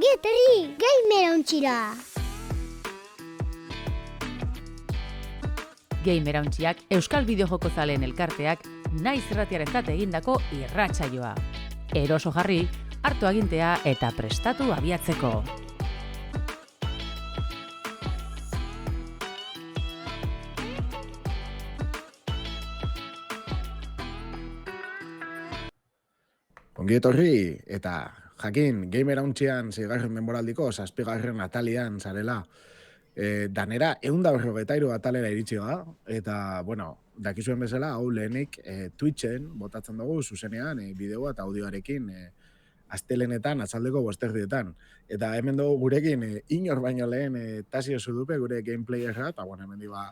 Ongi etorri Gamerauntxira! Gamerauntxiak Euskal Bideojoko zaleen elkarteak naiz irratiarentzat egindako irratsaioa. Eroso jarri, hartu agintea eta prestatu abiatzeko. Ongi etorri, eta jakin, Gamerauntxian 6. denboraldiko 7. atalean zarela. Danera, 143 atalera iritsi da, eta, bueno, dakizuen bezala, hau lehenik Twitchen botatzen dugu, zuzenean, bideoa eta audioarekin, astelenetan, atzaldeko 5:00. Eta hemen dugu gurekin, inor baino lehen Tasio Zudupe, gure gameplayerra, eta, bueno, hemen diba,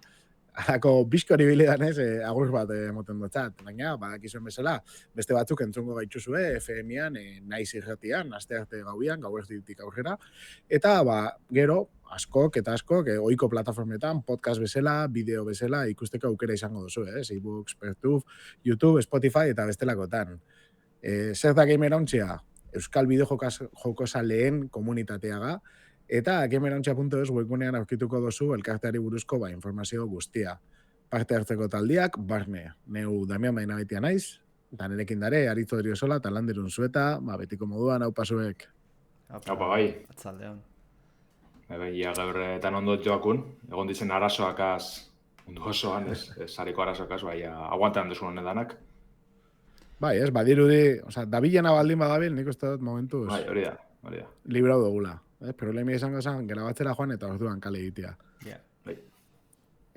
alako bizkori bilidanez, agur bat emoten dutzat. Baina, badakizuen bezala, beste batzuk entzungo gaituzue, FM-ean, naiz irratian, astearte gauian, gauerditik aurrera. Eta, gero, askok, ohiko plataformetan, podcast bezala, bideo bezala, ikusteko aukera izango duzu, ebooks, Pertuf, YouTube, Spotify eta bestelakotan. Zer da Gamerauntxia? Euskal Bideojokozaleen komunitateaga, eta gamerauntxia.es webgunean aurkituko duzu elkarteari buruzko informazio guztia. Parte hartzeko taldiak, barne. Neu Damian Bainabeitia naiz, eta nerekin dare, Aritzo Eriosola, eta Landerun Zueta, betiko moduan, hau pasuek. Haupa, bai. Atzaldeon. Ia gaur eta ondot joakun, egon ditzen arazoakaz, mundu osoan, sariko arazoakaz, bai, aguantean desun honedanak. Bai, badirudi, dabilena baldin badabil, nik uste dut momentuz. Bai, hori da. Librau dugula. Problemi izango zen, grabatzera joan eta orduan kale egitea. Bai.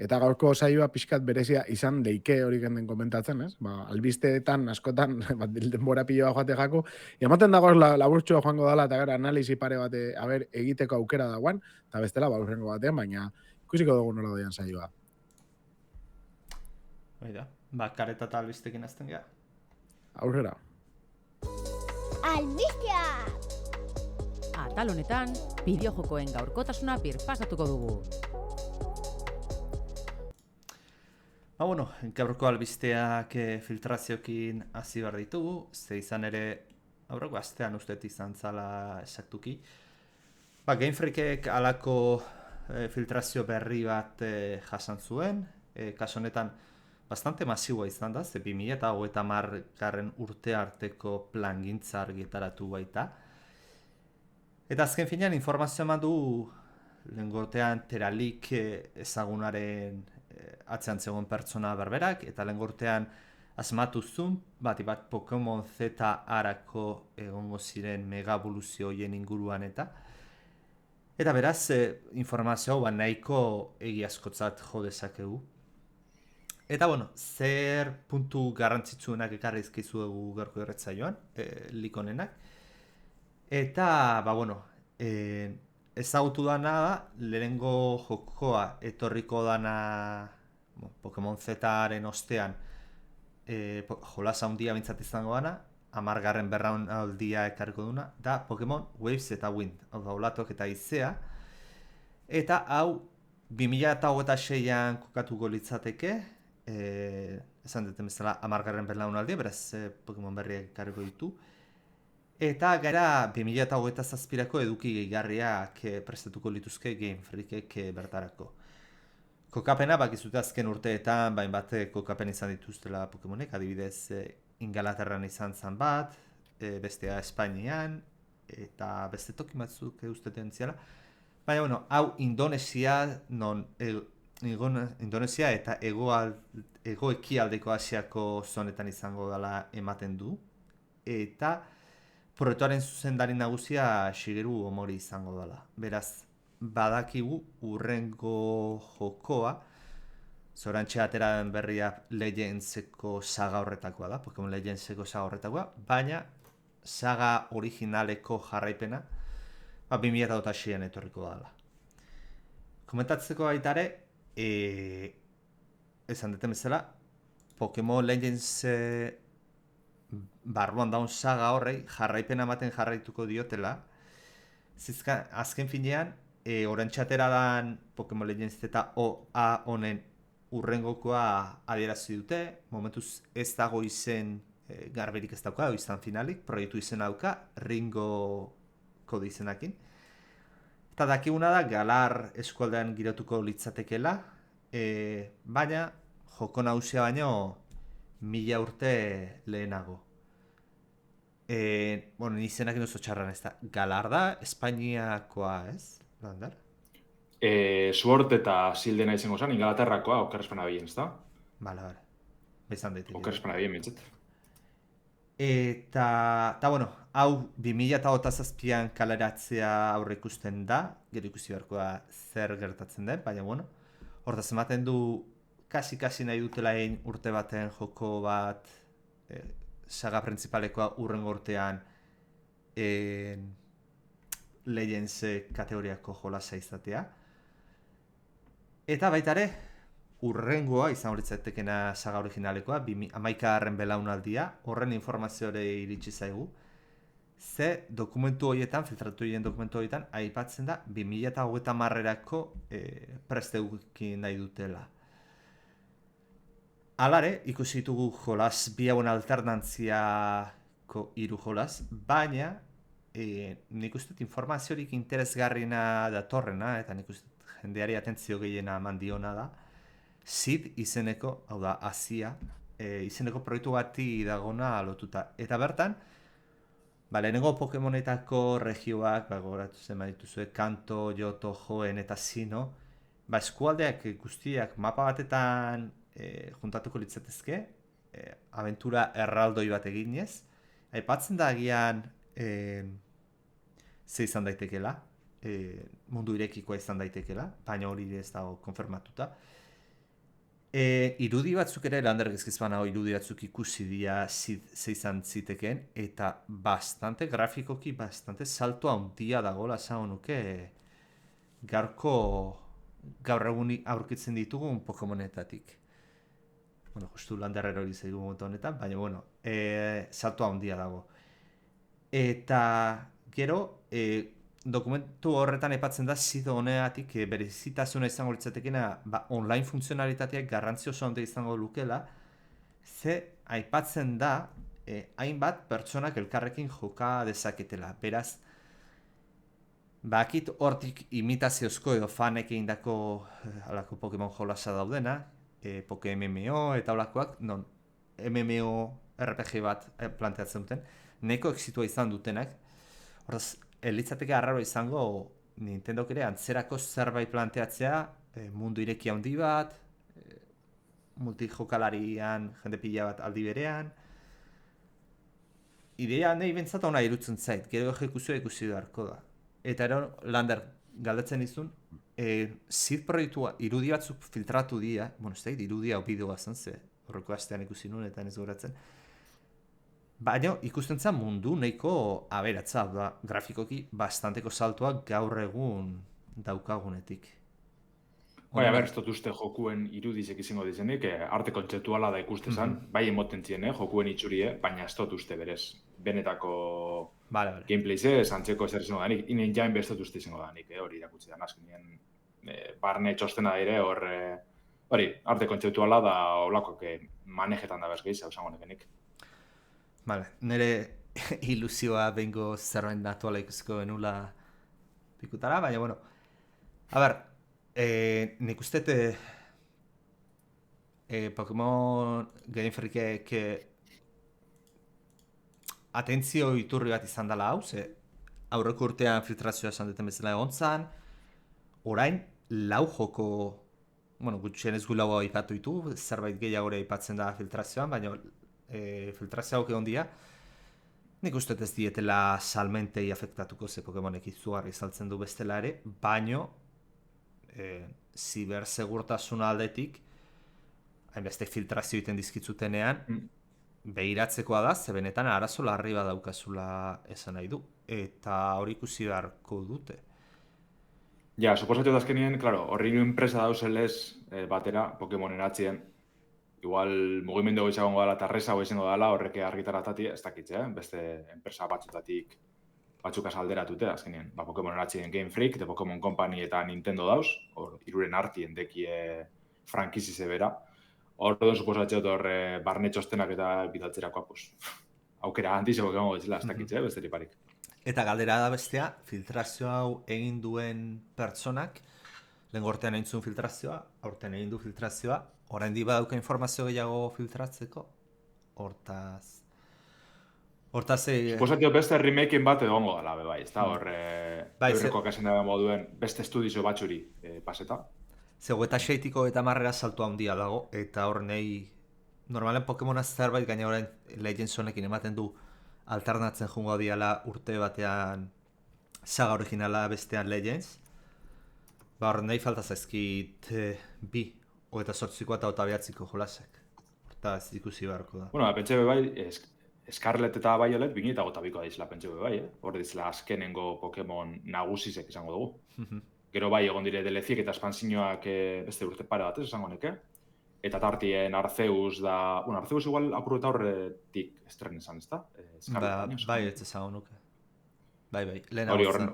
Eta gaurko saioa pixkat berezia izan leike hori genden komentatzen, ez? Albisteetan, askotan, denbora piloa joate jako, ematen dagoz laburtxoa joango dela, eta gara analizi pare bat egiteko aukera dagoan, eta bestela, urrengo batean, baina ikusiko dugu nola doian saioa. Hoi da, kareta eta albistekin azten gara. Aurrera. Albistea! Atal honetan, bideojokoen gaurkotasuna birpasatuko dugu. Gaurko albisteak filtraziokin hasi behar ditugu, ze izan ere, aurreko astean usteet izan zala esaktuki. Game Freakek alako filtrazio berri bat jasan zuen, kaso honetan bastante masiboa izan da, ze 2030 urte arteko plangintza argitaratu baita. Eta azken finean informazioa eman du lehengortean Teralik ezagunaren atzean zegoen pertsona berberak, eta lehengortean asmatu zuen, bat Pokemon Z arako egongo ziren megaboluzio hoien inguruan eta beraz, informazio hau nahiko egiazkotzat jo dezakegu. Eta zer puntu garrantzitsuenak ekarri izkizuegu gaurko irratsaioan, likonenak. Eta, ezagutu dana da, lehenengo jokoa etorriko dana Pokemon Z-aren ostean jolas handia bintzat izango dana, 10. berraunaldia ekarriko duna, da Pokemon Waves eta Wind, hau da olatok eta izea. Eta hau 2026an kokatuko litzateke, esan duten bezala 10. berraunaldia, beraz Pokemon berriak ekarriko ditu. Eta gara 2027ko eduki gehigarriak prestatuko lituzke Game Freakek bertarako. Kokapena bakizute azken urteetan, bat kokapen izan dituztela Pokemonek, adibidez Ingalaterran izan zan bat, bestea Espainian, eta beste toki batzuk usteten ziala. Baina, hau Indonesia eta ego ekialdeko Asiako zonetan izango dela ematen du, eta proiektuaren zuzendari nagusia Shigeru Omori izango dela. Beraz, badakigu urrengo jokoa, zorantxe atera den berria Legendseko saga horretakoa da, Pokemon Legendseko saga horretakoa, baina saga originaleko jarraipena 2026an etorriko dela. Komentatzeko baita ere, esan deten bezala, Pokemon Legends barruan daun saga horrei jarraipena ematen jarraituko diotela. Azken finean, orantxatera dan Pokemon Legends eta OA honen urrengokoa adierazi dute, momentuz ez dago izen garberik ez dauka, izan finalik, proiektu izen dauka, Ringo kode izenakin. Eta dakiguna da, Galar eskualdean girotuko litzatekela, baina joko nagusia baino 1000 urte lehenago. Bueno, izenak oso txarran ez da. Galar da, Espainiakoa, ez? Lander? Sword eta Sildena izango zen, Ingalaterrakoa, okerrezpena behien, ez da? Bale. Bezan daiteke. Okerrezpena behien, bintzat. Eta, bueno, hau 2027an kaleratzea aurre ikusten da, gero ikusi beharko da zer gertatzen den, baina, bueno, hortaz ematen du kasi nahi dutela urte baten joko bat, saga principalekoa urrengo urtean Legends kategoriako jolasa izatea. Eta baita ere, urrengoa izan horitzatekena saga originalekoa, 11. belaunaldia, horren informaziore iritsi zaigu. Ze dokumentu horietan, filtratu horien dokumentu horietan, aipatzen da 2030erako presteukin nahi dutela. Alare, ikusi ditugu jolas, bi hauen alternantziako 3 jolas, baina nik uste informaziorik interesgarrina datorrena, eta nik uste jendeari atentzio gehiena eman diona da, Sid izeneko, hau da, Asia, izeneko proiektu bati dagona lotuta. Eta bertan, lehenengo Pokemonetako regioak, gogoratu zen badituzue, Kanto, Johto, Joen eta Sinnoh, eskualdeak guztiak mapa batetan juntatuko litzatezke, abentura erraldoi bat eginez, aipatzen da agian ze izan daitekela, mundu irekikoa izan daitekela, baina hori ez dago konfirmatuta. Irudi batzuk ere, Lander gezkizbana irudi batzuk ikusi dira ze izan zitekeen, eta bastante grafikoki, bastante salto handia dagoela esango nuke gaur egun aurkitzen ditugun Pokemonetatik. Bueno, justu Lander erori zaigu momentu honetan, baina bueno, salto handia dago. Eta gero, dokumentu horretan aipatzen da Sid honeatik berezitasuna izango litzatekeena online funtzionalitateak garrantzi oso handia izango lukela, ze aipatzen da hainbat pertsonak elkarrekin joka dezaketela. Beraz, bakit hortik imitaziozko edo fanek egindako halako Pokemon jolasa daudena, MMO eta holakoak, non MMO RPG bat planteatzen duten, nahiko exitua izan dutenak. Hortaz, litzateke arraro izango Nintendok ere antzerako zerbait planteatzea, mundu ireki handi bat, multijokalarian jende pila bat aldi berean. Ideia nahi bentsat ona irutzen zait, gero ejekuzioa ikusi beharko da. Eta ero, Lander, galdetzen izun, Sid proiektua irudi batzuk filtratu dira, bueno, ez da, irudia bideoa zen, ze horreko astean ikusi nuen eta ez goratzen. Baina ikusten zen mundu nahiko aberatza, da, grafikoki bastanteko saltoak gaur egun daukagunetik. Bai, ez dut uste jokuen irudizek izango dizenik, arte kontzeptuala da ikustezan, bai emoten zien, jokuen itxurie, baina ez dut uste berez. Benetako gameplay antzeko ezer izango danik, inen jain bez dut uste izango danik, hori irakutsi da, azkenean barne txostena dire, hori, arte kontzeptuala da olakoak manejetan da bezgeiz, hau zango nekenik. Nire ilusioa bengo zerbait natuala ikusiko benula pikutara, baina, bueno, a ber, nik uste Pokemon Game Freakek atentzio iturri bat izan dela hau, ze aurreko urtean filtrazioa esan duten bezala egon zan, orain lau joko, bueno, gutxien ez gu lau aipatu ditu, zerbait gehiago aipatzen da filtrazioan, baina filtrazioak egon dira, nik uste ez dietela salmentei afektatuko, ze Pokemonek izugarri saltzen du bestela ere, baino zibersegurtasun aldetik, hainbeste filtrazio egiten dizkitzutenean, behiratzekoa da, ze benetan arazo larri bat daukazula esan nahi du, eta hori ikusi beharko dute. Ja, suposatio da azkenien, klaro, horri enpresa dauzelez batera Pokemonen atzien, igual mugimendu izango dela eta reza izango dela horreke argitaratati, ez dakitzea, beste enpresa batzutatik batzukaz alderatute, azkenien, Pokemonen atzien Game Freak, The Pokemon Company eta Nintendo dauz, hor iruren artien dekie frankizize bera. Hor duen suposatzea hor barne txostenak eta bidaltzerakoa, aukera antizeko egongo ditzela, ez dakitzea, besterik barik. Eta galdera da bestea, filtrazio hau egin duen pertsonak, lehen gortean egin zuen filtrazioa, aurten egin du filtrazioa, oraindik badauka informazio gehiago filtratzeko, hortaz Suposatio beste remaken bat egongo dela, bai, ez da, hor, Bai, eurreko kasen da moduen beste estudizio batzuri paseta. Zego eta 6-tiko eta 10 salto handia dago, eta hor nahi, normalen Pokemona zerbait gaina orain Legends honekin ematen du alternatzen jungo diala urte batean saga originala bestean Legends. Ba hor nahi falta zaizkit bi, eta 8ko eta 29ko jolasak. Hortaz ikusi beharko da. Bueno, pentsa bai, Scarlet eta Violet 2022ko daizela pentsa bai, hor dizela azkenengo Pokemon nagusisek izango dugu. Gero bai egon dire DLC-ek eta espansioak beste urte pare batez esango neke. Eta tartien Arceus da... Bueno, Arceus igual apuru eta horretik estren esan, ez da? Bai, ez esango nuke. Bai, lehen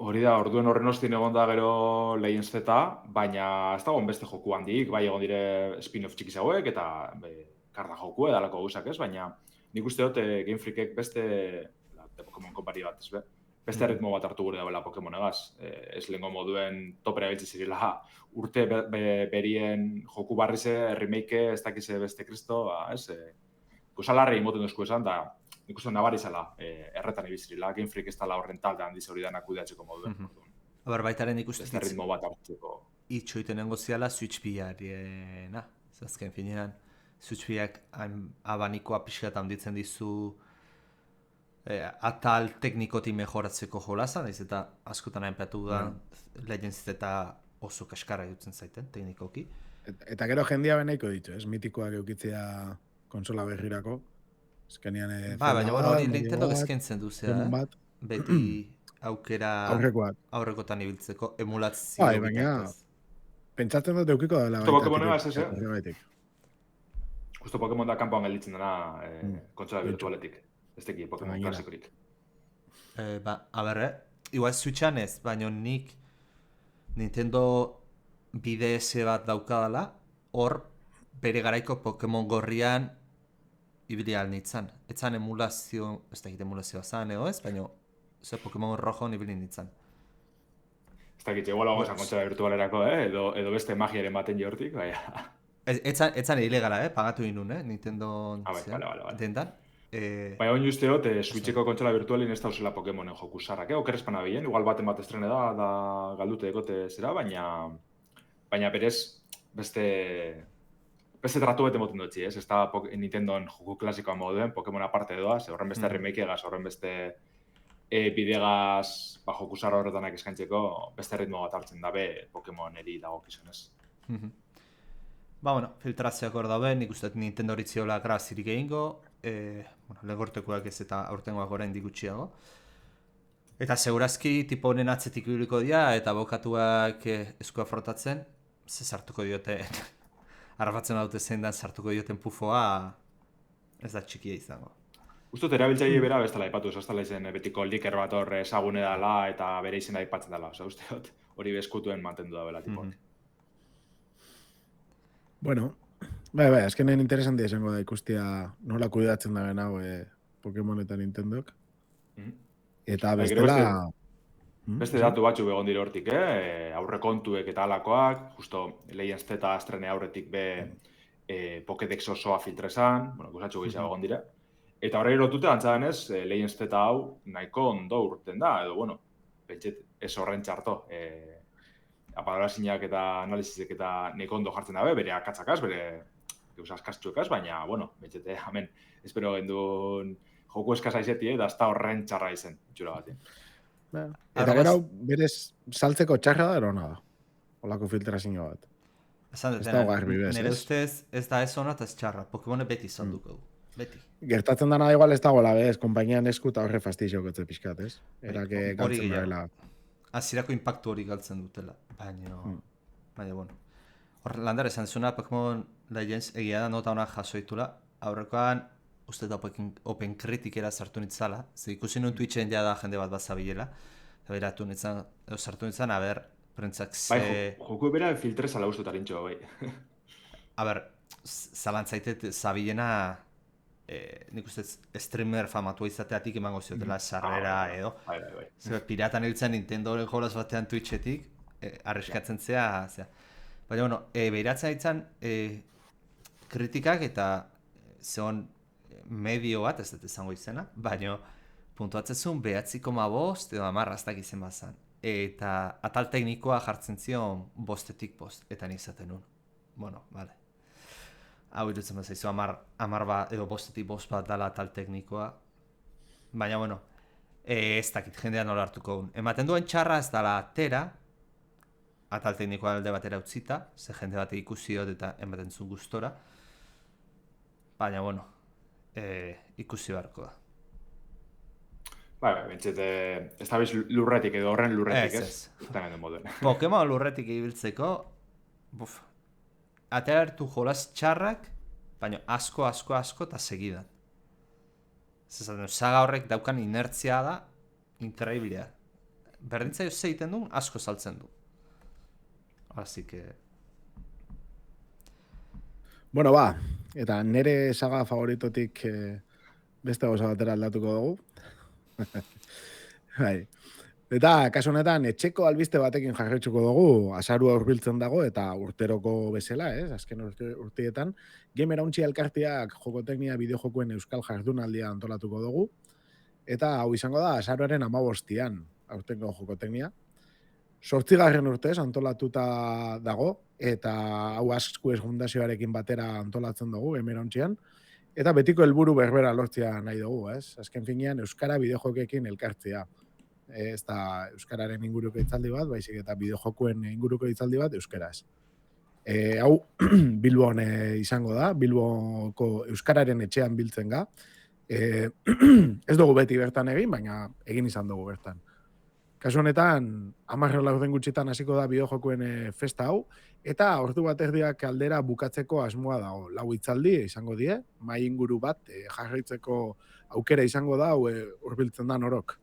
Hori da, orduen horren ostien egon da gero Legends Z, baina ez dagoen beste joku handik, bai egon dire spin-off txikiz hauek eta karda joku edalako gauzak ez, baina nik uste dut Game Freakek beste Pokemon Company bat, ez be? Beste ritmo bat hartu gure dagoela Pokemonegaz. Ez lehenko moduen topera biltzi zirela urte berien joku barrize, remake, ez dakize beste kristo, ez? Kusalarri imoten duzku esan, da nik uste nabari zela erretan ibizirila. Game Freak ez dala horren talde handiz hori danak kudeatzeko moduen. Aber baitaren ikusten beste ritmo bat hartzeko. Itxoiten nengoziala Switch VR-iena. Azken finean, Switch VR abanikoa pixkat handitzen dizu atal teknikotik mejoratzeko jolaza, naiz eta askotan hainpeatu da Legends eta oso kaskarra dutzen zaiten, teknikoki. Eta gero jendia beneiko ditu, ez? Mitikoak eukitzea konsola berrirako. Ezkenean... Baina hori Nintendo eskentzen duzea, beti aukera aurrekotan ibiltzeko emulazio. Baina, pentsatzen dut eukiko dela. Justo Pokemonera ez ez, Justo Pokemon da kanpoan gelditzen dena kontsola virtualetik. Ez teki, Pokemon klasikorik. Igual Switchan ez, baina nik Nintendo BDS bat daukadala, hor bere garaiko Pokemon gorrian ibili alnitzan. Etzan emulazio, ez dakit emulazioa zan edo ez, baina Pokemon rojoan ibili nitzan. Ez dakit, igual hago esan kontsola virtualerako, edo beste magiaren baten jortik, baina... Etzan ilegala, pagatu inun, Nintendo dendan. Baina hori uste dut, Switcheko kontsola virtualin ez dauzela Pokemonen joku sarrak, okerespan abien, igual baten bat estrene da galdute dekote zera, baina berez beste tratu bete moten dutzi, ez da Nintendoen joku klasikoa moduen, Pokemon aparte doaz, horren beste remake-egaz, horren beste bidegaz joku sarra horretanak eskaintzeko, beste ritmo bat hartzen dabe Pokemon eri dagokizunez. Filtrazioak hor dauden, nik uste Nintendo horitziola grazirik egingo, legortekoak ez eta aurtengoak oraindik gutxiago. Eta segurazki tipo honen atzetik ibiliko dira eta bokatuak eskua frotatzen, ze sartuko diote, harrapatzen baute zein dan sartuko dioten pufoa, ez da txikia izango. Uztot, erabiltzaile bera bestela aipatu, ez dela izen betiko liker bat hor ezagune dela eta bere izena aipatzen dela, uste dut hori bezkutuen mantendu da bela tipok. Bueno, bai, azkenen interesantia izango da ikustia nola kudeatzen da hau Pokemon eta Nintendok. Eta bestela... Beste datu batzu begon dire hortik, aurrekontuek eta alakoak, justo Legends Z estrene aurretik Pokédex osoa filtresan, kusatxo gehiago egon dire. Eta horrei lotute antzadenez, Legends Z hau nahiko ondo urten da, edo, pentset ez horren txarto. Aparazinak eta analizizek eta nahiko ondo jartzen dabe, bere akatzakaz, bere askaztxuekaz, baina, bentsete, hemen, espero gendun joku eskasa izeti, da ez da horren txarra izen, itxura bat. Eta gero, berez, saltzeko txarra da, erona da, holako filtrazio bat. Ez da garbi bez, nire ustez, ez da ez ona eta ez txarra, Pokemone beti salduko du, beti. Gertatzen dana igual ez dagoela, bez, konpainian esku eta horre fastizio gotze pixkat, ez? Erake galtzen daela. Azirako impactu hori galtzen dutela, baina, Hor, landar esan zuna, Pokemon Legends egia da nota honak jasoitula, aurrekoan, uste da open kritikera sartu nitzala, ze ikusi nun Twitchen da jende bat bazabilela, eta beratu nitzan, sartu nitzan, prentzak ze... Joku bera filtrezala uste tarintxoa, bai. Zalantzaitet zabilena nik uste streamer famatua izateatik emango ziotela sarrera edo. Bai. Zer, piratan hiltzen Nintendoren jolas batean Twitchetik, arriskatzen zea. Baina, bueno, behiratzen ditzen kritikak eta zeon medio bat, ez dut izango izena, baina puntuatzen zuen 9,5 edo 10 ez dakit zenbat zen. Eta atal teknikoa jartzen zion 5-etik 5, eta nik izaten nun. Bueno, vale. Hau irutzen bat zaizu, 10 bat edo 5-etik 5 bat dala atal teknikoa. Baina, bueno, ez dakit jendean nola hartuko duen. Ematen duen txarra ez dala atera, atal teknikoa alde batera utzita, ze jende bat ikusi dut eta ematen zuen gustora. Baina, bueno, ikusi beharko da. Bai, bentset, ez da biz lurretik edo horren lurretik, Ez. Eta den moden. Pokemon lurretik ibiltzeko, atera hartu jolas txarrak, baina asko eta segidan. Zezaten, saga horrek daukan inertzia da, increíblea. Berdintza ze egiten du, asko saltzen du. Así que... Bueno, ba, eta nere saga favoritotik beste gauza batera aldatuko dugu. Bai. Eta, kasu honetan, etxeko albiste batekin jarraitzuko dugu, azarua hurbiltzen dago, eta urteroko bezala, azken urteetan, Game Erauntzi elkarteak jokoteknia bideojokuen euskal jardunaldia antolatuko dugu, eta hau izango da, azaruaren 15an, aurtengo jokoteknia. 8. urtez antolatuta dago, eta hau Askuez Fundazioarekin batera antolatzen dugu, Game Erauntzian, eta betiko helburu berbera lortzea nahi dugu, Azken finean, euskara bideojokekin elkartzea. Ez da euskararen inguruko hitzaldi bat, baizik eta bideojokuen inguruko hitzaldi bat euskaraz. Hau Bilbon izango da, Bilboko euskararen etxean biltzen ga. Ez dugu beti bertan egin, baina egin izan dugu bertan. Kasu honetan, 10 laurden gutxitan hasiko da bideojokuen festa hau, eta ordu bat erdiak aldera bukatzeko asmoa dago. 4 hitzaldi izango die, mahai inguru bat jarraitzeko aukera izango da, hurbiltzen da norok.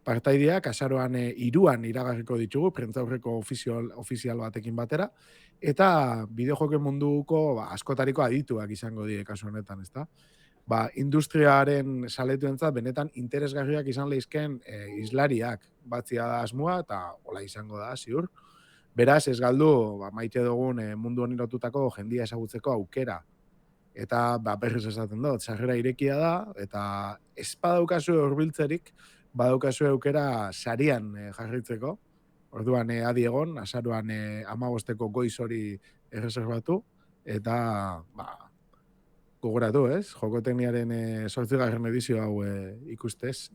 Partaideak azaroan 3an iragarriko ditugu, prentzaurreko ofizial batekin batera, eta bideojoken munduko askotariko adituak izango die kasu honetan, ezta? Industriaren saletuentzat benetan interesgarriak izan lehizken islariak batzia da asmoa, eta hola izango da, ziur. Beraz, ez galdu, maite dugun mundu honi lotutako jendia ezagutzeko aukera. Eta berriz esaten dut, sarrera irekia da, eta ez badaukazu hurbiltzerik, badaukazu aukera sarian jarraitzeko. Orduan adi egon, azaruan 15ko goiz hori erreserbatu, eta gogoratu, jokotekniaren 8. edizio hau ikustiaz.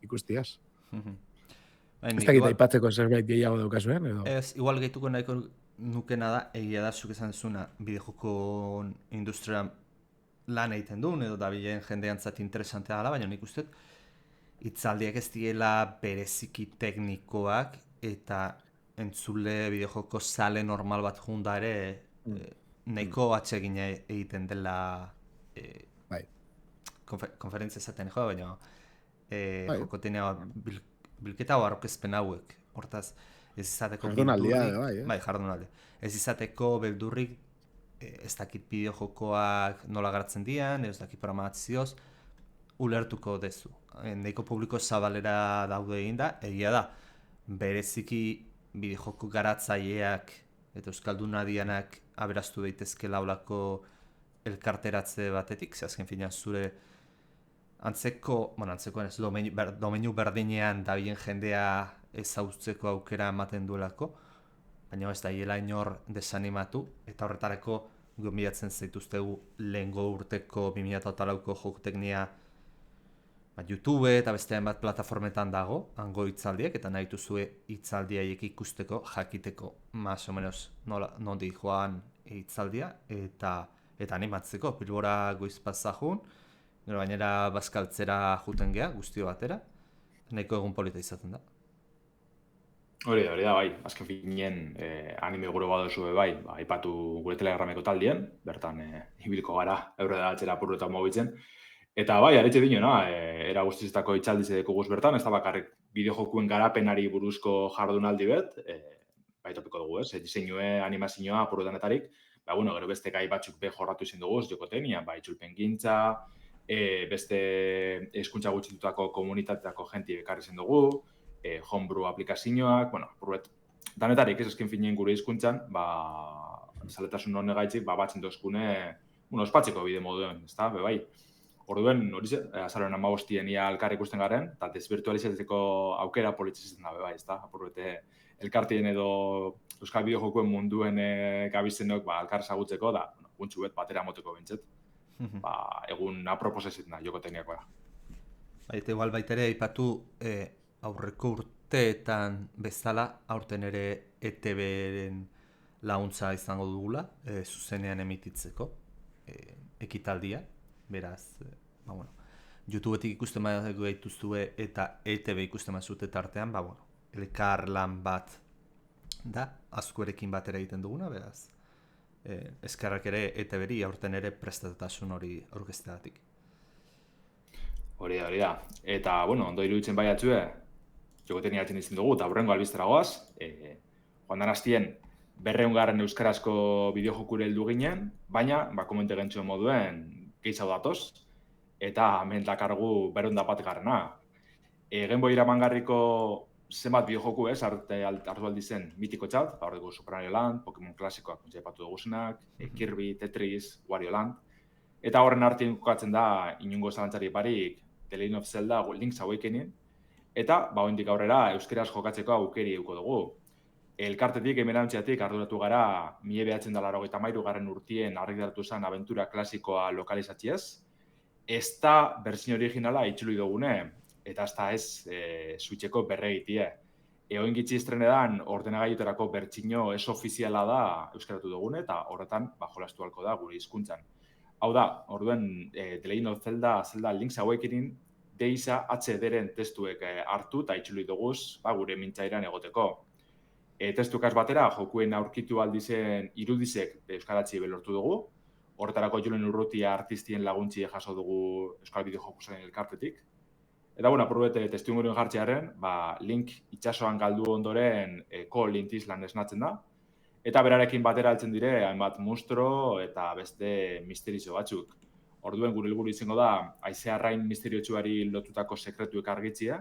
Ez dakit aipatzeko zerbait gehiago daukazuen, edo? Ez, igual gehituko nahiko nukena da, egia da, zuk esan duzuna, bideojoko industria lan egiten duen, edo da bilen jendeantzat interesantea dela, baina nik uste hitzaldiak ez diela bereziki teknikoak, eta entzule bideojoko sale normal bat junda ere, nahiko atsegina egiten dela konferentzia zaten baina jokotenea bilketa hau arrokezpen hauek. Hortaz, ez izateko jardunaldia, jardunaldia. Ez izateko beldurrik ez dakit bideojokoak nola garatzen dian, ez dakit programazioz, ulertuko dezu. Nahiko publiko zabalera daude egin da, egia da, bereziki bideojoko garatzaileak eta euskalduna dianak aberastu daitezke laulako elkarteratze batetik, ze azken finean zure antzekoen ez domeinu berdinean dabilen jendea ezagutzeko aukera ematen duelako, baina ez da hiela inor desanimatu, eta horretarako gonbidatzen zaituztegu lehengo urteko 2008ko jokoteknia YouTube eta beste hainbat plataformetan dago, hango hitzaldiak, eta nahi duzue hitzaldiaiek ikusteko, jakiteko, más o menos nondik joan hitzaldia, eta animatzeko, Bilbora goiz pasajun, gero gainera bazkaltzera juten gea, guztio batera, nahiko egun polita izaten da. Hori da, bai, azken finien anime gure badozu bai, aipatu gure telegrameko taldien, bertan ibiliko gara, eure da atzera apurru eta mobitzen. Eta bai, aretxe dinona, era guztizetako itxaldizeko guz bertan, ez da bakarrik bideojokuen garapenari buruzko jardunaldi bet, bai topiko dugu, diseinue, animazioa, apurru denetarik, gero beste gai batzuk be jorratu izin dugu, jokoteknia, bai txulpen gintza, beste hizkuntza gutxitutako komunitateko jenti ekarri zen dugu, homebrew aplikazioak, bueno, danetarik ez eskin finean gure hizkuntzan, zaletasun honegaitzik, batzen dozkune, ospatzeko bide moduen, ezta, bebai. Orduen, hori azaroren 15 ia elkar ikusten garen, eta desvirtualizatzeko aukera politzitzen da, bebai, ezta? Apurbete, elkartien edo euskal bideojokuen munduen gabizenok elkar zagutzeko, da, guntxu bet batera moteko bintzet. Egun aproposezitzen da, joko tekniakoa. Eta igual baitere aipatu aurreko urteetan bezala, aurten ere ETB-ren laguntza izango dugula, zuzenean emititzeko ekitaldia. Beraz, YouTubeetik ikusten badu gaituzue eta ETB ikusten bazute tartean, elkar lan bat da, azkuerekin batera egiten duguna, beraz. Eskerrak ere ETB-ri aurten ere prestatasun hori aurkezteagatik. Hori da. Eta, ondo iruditzen baiatzue, jokotenia hartzen izan dugu, eta aurrengo albiztera goaz, joan dan hastien 200 euskarazko bideojokure heldu ginen, baina, komente gentzuen moduen, gehiago datoz, eta hemen dakargu 201 Game Boy iramangarriko zenbat bideojoku hartu aldi zen mitiko txat, horreko Super Mario Land, Pokemon klasikoak aipatu duguzenak, Kirby, Tetris, Wario Land, eta horren artean kokatzen da inongo zalantzari barik The Legend of Zelda Link's Awakening, eta oraindik aurrera euskeraz jokatzeko aukeri eduko dugu. Elkartetik, emerantziatik arduratu gara 1993 urtien argitaratu zen abentura klasikoa lokalizatziez. Ez da berzio originala itxuli dugune, eta ez Switcheko berregitie. Eoin gitzi estrenedan ordenagailutarako bertsio ez ofiziala da euskaratu dugune, eta horretan jolastu halko da gure hizkuntzan. Hau da, orduen The Legend of Zelda Link's Awakening, DISA HD-ren testuek hartu eta itxuli duguz gure mintzairan egoteko. Testukaz batera, jokuen aurkitu aldizen irudizek euskaratzi belortu dugu. Horretarako Julen Urrutia artistien laguntzi jaso dugu euskal bideojokusen elkartetik. Eta, apurbete testimorioen jartzearen, Link itxasoan galdu ondoren Link Island esnatzen da. Eta berarekin batera altzen dire, hainbat monstro eta beste misterizo batzuk. Orduen gure helburu izango da, haizearrain misteriotsuari lotutako sekretuek argitzia.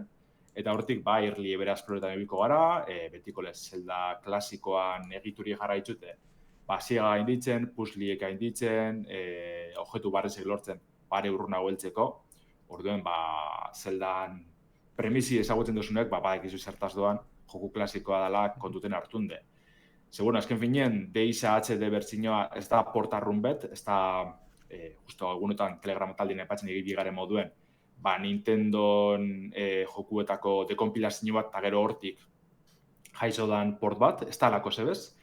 Eta hortik, irli ebera esploretan ebiko gara, betiko Zelda klasikoan egituri jarraitzute, ziega gainditzen, pusliek gainditzen, objektu barrezek lortzen, bare urruna hueltzeko. Orduen, Zeldan premisi ezagutzen duzunek, ekizu zertaz doan, joku klasikoa dela kontuten hartunde. Segura, azken finien, DISA HD bertsinoa ez da portarrun bet, ez da, justo egunetan Telegram taldien epatzen egitigaren moduen, Nintendon jokuetako dekompilazio bat, eta gero hortik jaizo dan port bat, ez da alako zebez.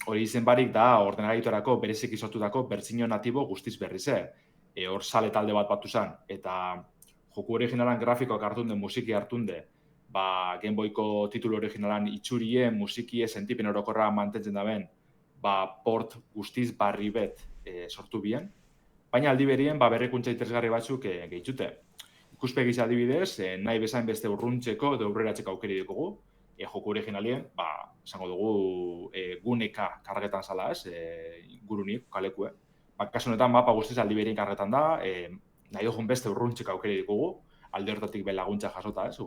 Hori izen barik da ordenagailutarako bereziki sortutako bertsio natibo guztiz berrize. Hor sale talde bat batu zen, eta joku originalan grafikoak hartunde, musiki hartunde, Game Boyko titulu originalan itxurie, musikie, sentipen orokorra mantentzen daben, port guztiz barri bet sortu bien. Baina aldi berien berrikuntza interesgarri batzuk gehitzute. Ikuspegi adibidez, nahi bezain beste urruntzeko edo aurreratzeko aukeri ditugu. Joku originalien, esango dugu guneka kargetan zala ez, gurunik, kalekue. Kasu honetan mapa guztiz aldi berien kargetan da, nahi dugun beste urruntzeko aukeri ditugu, alde hortatik laguntza jasota ez,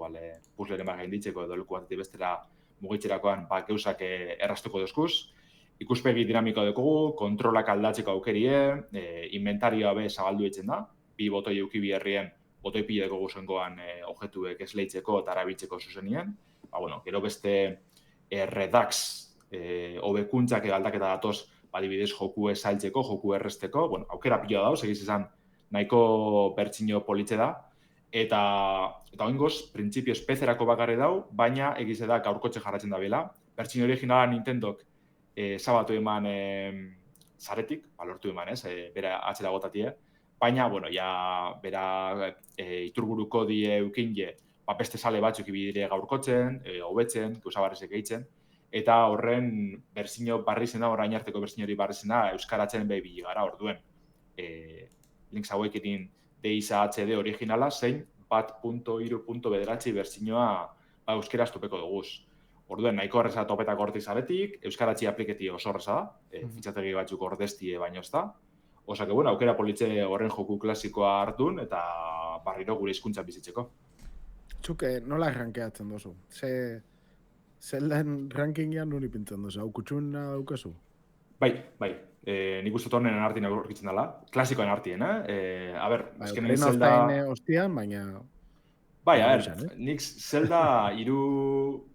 puzzleren gainditzeko edo leku batetik bestera mugitzerakoan geusak erraztuko dozkuz. Ikuspegi dinamiko dugu, kontrolak aldatzeko aukerie, inventarioa be zabaldu etzen da, bi botoi eukibi herrien, botoi pila dugu zengoan objektuek esleitzeko eta arabiltzeko zuzenien. Gero beste Redux hobekuntzak aldaketa datoz, adibidez joku esaltzeko, joku erresteko, aukera pila dauz, egiz esan nahiko bertsio politxe da, eta oingoz, printzipio espezerako bakarri dau, baina egiz da gaurkotxe jarratzen da bela. Bertsio originala Nintendok zabatu eman zaretik, lortu eman ez, bera atzera gotatie, baina, bera iturburuko die eukinge, beste sale batzuk ibidire gaurkotzen, hobetzen, gauzabarrezek gehitzen, eta horren berzino barri zena, orain arteko berzino hori barri zena, euskaratzen behi gara orduen. Link's Awakening DISA HD originala, zein 1.3.9 berzinoa euskeraz topeko duguz. Orduen, nahiko horreza topetako hortik zaretik, euskaratzi apliketi oso horreza da, fitxategi batzuk ordeztie baino ez da. Osa que, bueno, aukera politxe horren joku klasikoa hartun eta barriro gure hizkuntza bizitzeko. Zuk nola rankeatzen dozu? Zeldan rankingean nuri pintzen dozu? Hau kutxuna daukazu? Bai. Nik uste honen artien aurkitzen dela. Klasikoen artien, A ber, azkenean Zelda... Ostian, baina... Bai, a ber, nik Zelda hiru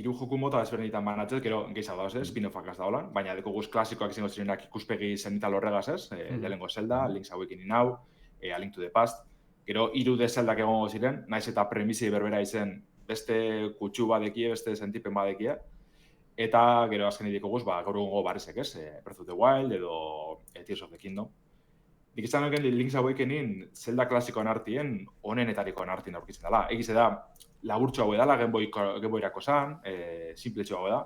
joku mota desberdinetan banatzez, gero gehiago dauz, spin-offak da holan, baina deko guz klasikoak izango zirenak ikuspegi zenital horregaz, lehenengo Zelda, Link's Awakening Now, A Link to the Past, gero 3D Zeldak egongo ziren, naiz eta premisi berbera izen beste kutsu badekie, beste sentipen badekie, eta gero azken dikoguz, gaur egungo barrizek, Breath of the Wild edo Tears of the Kingdom. Nik izan nuken Link's Awakening Zelda klasikoan artien, onenetarikoan artien aurkitzen dela. Egize da, laburtxo hau edala, Gameboyrako zan, simpletxo hau da,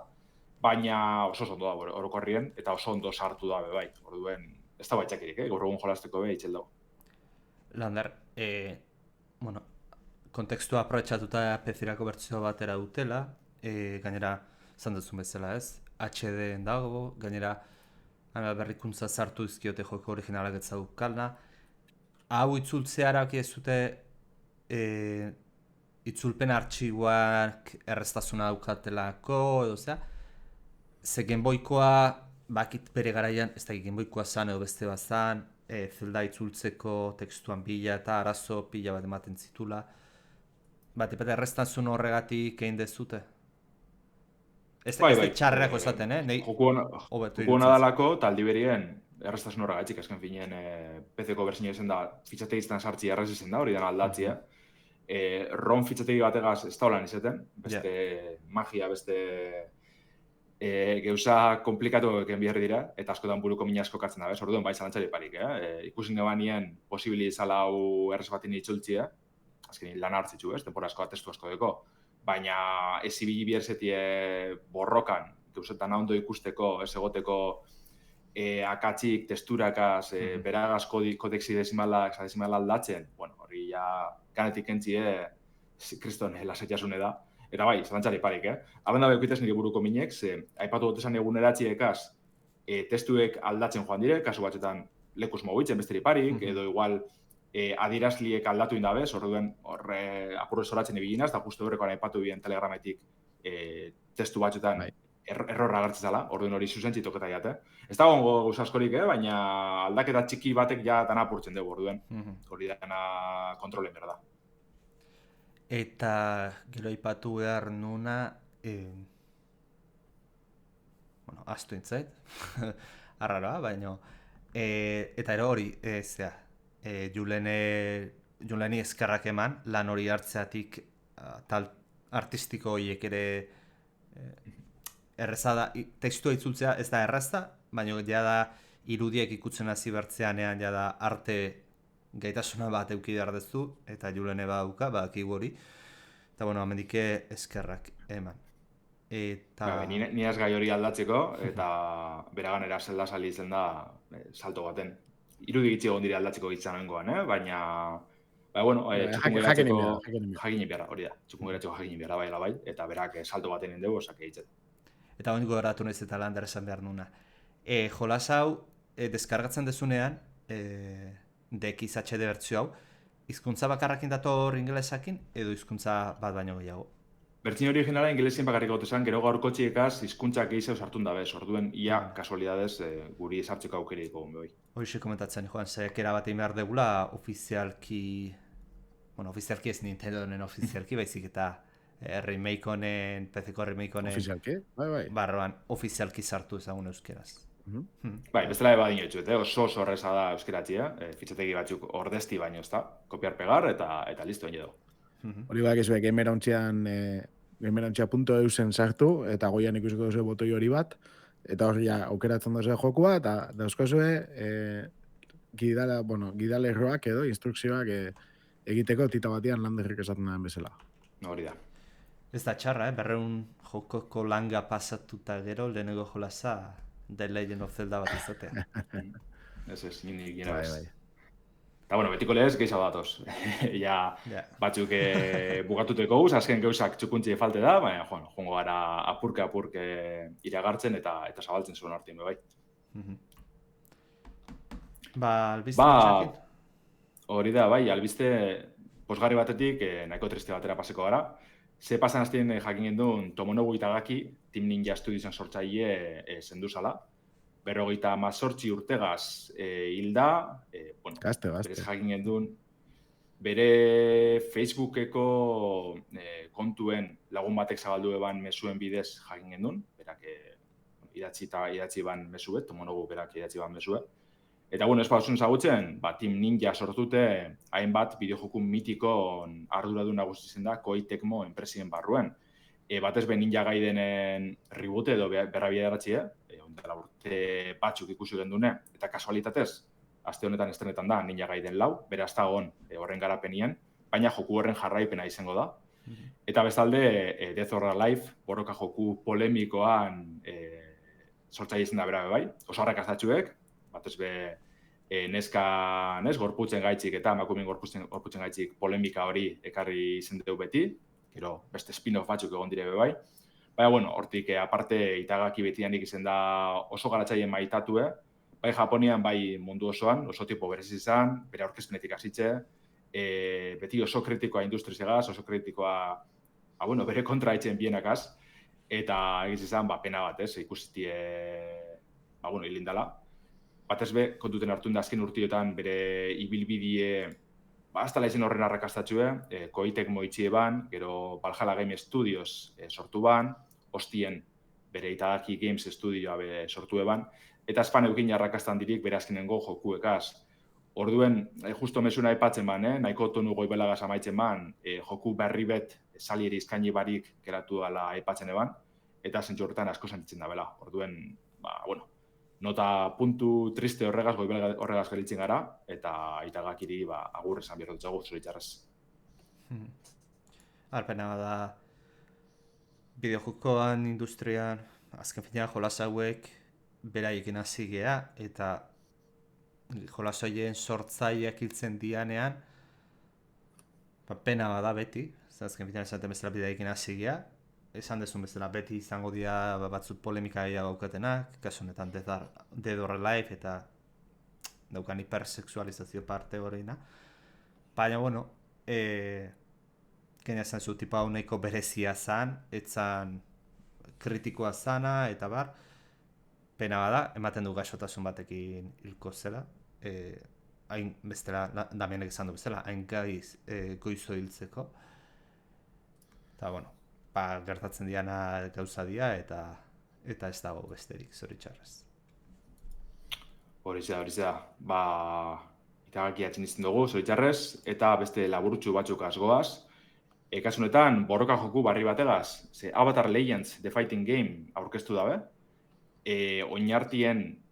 baina oso ondo da orokorrien, eta oso ondo sartu da bai. Orduen, ez da baitxakirik, gaur egun jolasteko itxel dago. Lander, bueno, kontekstua aprobetxatuta PC-rako bertsio batera dutela, gainera, zan duzun bezala ez, HD dago, gainera, berrikuntza sartu izkiote joko originalak ez daukalna. Hau itzultzearak ez dute itzulpen artxiboak erreztasuna daukatelako, edo ze Gameboykoa, bakit bere garaian, ez da Gameboykoa zan edo beste bat zan, Zelda itzultzeko tekstuan pila eta arazo pila bat ematen zitula. Bat erreztasun horregatik egin dezute? Ez txarrerako esaten, Joku hona dalako, taldi berien erreztasun horregatik, azken finien PC-ko berzinio ezen da, fitxategiztan sartzi errez ezen da, hori den aldatzia. ROM fitxategi bategaz ez da holan izaten, beste magia, beste geuza komplikatu eken biherri dira, eta askotan buruko mina asko katzen da, orduen bai zalantzari parik, ikusin gebanien posibili izala hau errez batin itzultzia, azken lan hartzitzu, tempora asko atestu asko deko, baina ez ibili bierzetie borrokan, geuzetan ondo ikusteko, ez egoteko akatzik, testurakaz, beragaz kodexi desimala aldatzen, bueno, hori ja ganetik entzie, kriston lasetiasune da. Eta bai, zalantzari parik, Haben da behukitez nire buruko minek, aipatu dut esan eguneratziekaz, testuek aldatzen joan dire, kasu batxetan lekuz mogitzen besteri parik, edo igual adierazliek aldatu indabez, orduen apurre zoratzen ibilinaz, eta justu horrekoan aipatu bien telegrametik testu batxetan errorra agertzen zela, orduen hori zuzentzit oketa jate. Ez da gongo gauza askorik, baina aldaketa txiki batek ja dana apurtzen dugu, orduen hori dana kontrolen behar da. Eta gero aipatu behar nuna, bueno, astu intzait, arraroa, baina, eta ero hori, Juleni eskerrak eman, lan hori hartzeatik tal artistiko horiek ere erreza da, tekstua itzultzea ez da erraza, baina jada irudiek ikutzen hasi bertzeanean jada arte gaitasuna bat euki behar dezu, eta Julene bauka, bakigu hori, eta bueno, amendike eskerrak eman. Ni ez gai hori aldatzeko, eta beraganera Zelda sali izen da salto baten. Irudi gitzi egon dire aldatzeko gitzan nengoan, baina... bueno, jakinen behar, hori da. Txukungeratzeko jakinen behar, bai, eta berak salto baten indegu, osak egitzen. Eta honiko geratu nahiz eta Lander esan behar nuna. Jolas hau, deskargatzen dezunean, DX HD bertzio hau, hizkuntza bakarrakin dator ingelesakin, edo hizkuntza bat baino gehiago? Bertzin originala ingelesien bakarrik gotezan, gero gaurko txiekaz hizkuntzak gehiago sartun dabez, orduen ia kasualidadez guri esartzeko aukerik egon behi. Hoxe komentatzen, joan, zekera bat egin behar degula ofizialki, bueno, ofizialki ez Nintendonen ofizialki, baizik eta remake honen, PC-ko remake honen... Ofizialki? Bai. Barroan, ofizialki sartu ezagun euskeraz. Bai, bestela eba dino etxuet, oso horreza da euskeratzia, fitxategi batzuk ordezti baino ez da, kopiar pegar eta listo egin edo. Hori bak ezue, gamerauntxea.eusen sartu, eta goian ikusiko duzu botoi hori bat, eta hori ja, aukeratzen duzu jokua, eta dauzkozue gidalerroak edo, instrukzioak egiteko tita batian Landerrik esaten den bezala. Hori da. Ez da txarra, berreun jokoko langa pasatuta gero, lehenengo jolasa The Legend of Zelda bat izatea. Ez, nini gina bez. Eta, bueno, betiko lehez, gehiago datoz. Batzuk bugatuteko guz, azken gauzak txukuntzi falte da, baina, joango gara apurke iragartzen eta zabaltzen zuen artien, bai. Albiste Ba, Xakin? hori da, bai, albiste posgarri batetik nahiko triste batera paseko gara. Ze pasan aztien jakin gendun Tomonobu Itagaki, Team Ninja Studiosen sortzaile zendu zala. 58 urtegaz hilda, bueno, Gazte. berez jakin gendun, bere Facebookeko kontuen lagun batek zabaldu eban mesuen bidez jakin gendun, berak idatzi ban mesue, Tomonobu berak idatzi ban mesue. Eta bueno, espazun zagutzen, Team Ninja sortute hainbat bideojoku mitikon arduradun nagusi zen da Koei Tecmo enpresien barruen. Batez be Ninja Gaidenen reboot edo berrabideratzie, ondela urte batzuk ikusi gendune, eta kasualitatez, aste honetan estrenetan da Ninja Gaiden 4, beraz dagoen horren garapenien, baina joku horren jarraipena izango da. Eta bestalde, Death or Alive, borroka joku polemikoan sortzaile izan da bera bai, oso arrakastatxuek, batez be gorputzen gaitzik eta emakumeen gorputzen gaitzik polemika hori ekarri izen dugu beti, gero beste spin-off batzuk egon dire bai. Baina, bueno, hortik aparte Itagaki betianik izen da oso garatzaile maitatue, bai Japonian, bai mundu osoan, oso tipo berez izan, bere aurkezpenetik hasitze, beti oso kritikoa industriegaz, oso kritikoa, bere kontra etxen bienakaz, eta egiz izan, pena bat, ikusitie, hilindala. Batez be, kontuten hartun da azken urtiotan bere ibilbidie aztala izin horren arrakastatxue, Koei Tecmo itxie ban, gero Valhalla Game Studios sortu ban, ostien bere Itagaki Games Studioa sortu eban, eta espan eukin arrakastan dirik bere azkenengo jokuekaz. Orduen, justo mesuna aipatzen ban, nahiko tonu goibelagaz amaitzen ban, joku berri bet salieri izkaini barik geratu dala aipatzen eban, eta zentzu horretan asko sentitzen da bela. Orduen, nota puntu triste horregaz gelitzen gara, eta Itagakiri agur esan behar dutzagu, zoritxarrez. Arpena da, bideojokoan industrian, azken finean jolas hauek beraiekin hasi gea, eta jolas horien sortzaileak hiltzen dianean, pena bada beti, azken finean esaten bezala beraiekin hasi gea, esan dezun bezala beti izango dira batzut polemika gehiago daukatenak, kasu honetan Dead or Alive eta daukan hipersexualizazio parte horreina. Baina, bueno, kena esan zu tipa honeko berezia zan, etzan kritikoa zana eta bar, pena bada, ematen du gaixotasun batekin hilko zela, hain bestela, Damienek esan du bezala, hain gaiz goizo hiltzeko. Eta, bueno, gertatzen diana gauza dia eta ez dago besterik, zoritxarrez. Hori da. Itagaki atzen izten dugu, zoritxarrez, eta beste laburtxu batzuk azgoaz. Kasunetan, borroka joku barri bategaz, Avatar Legends The Fighting Game aurkeztu dabe. Oinartien,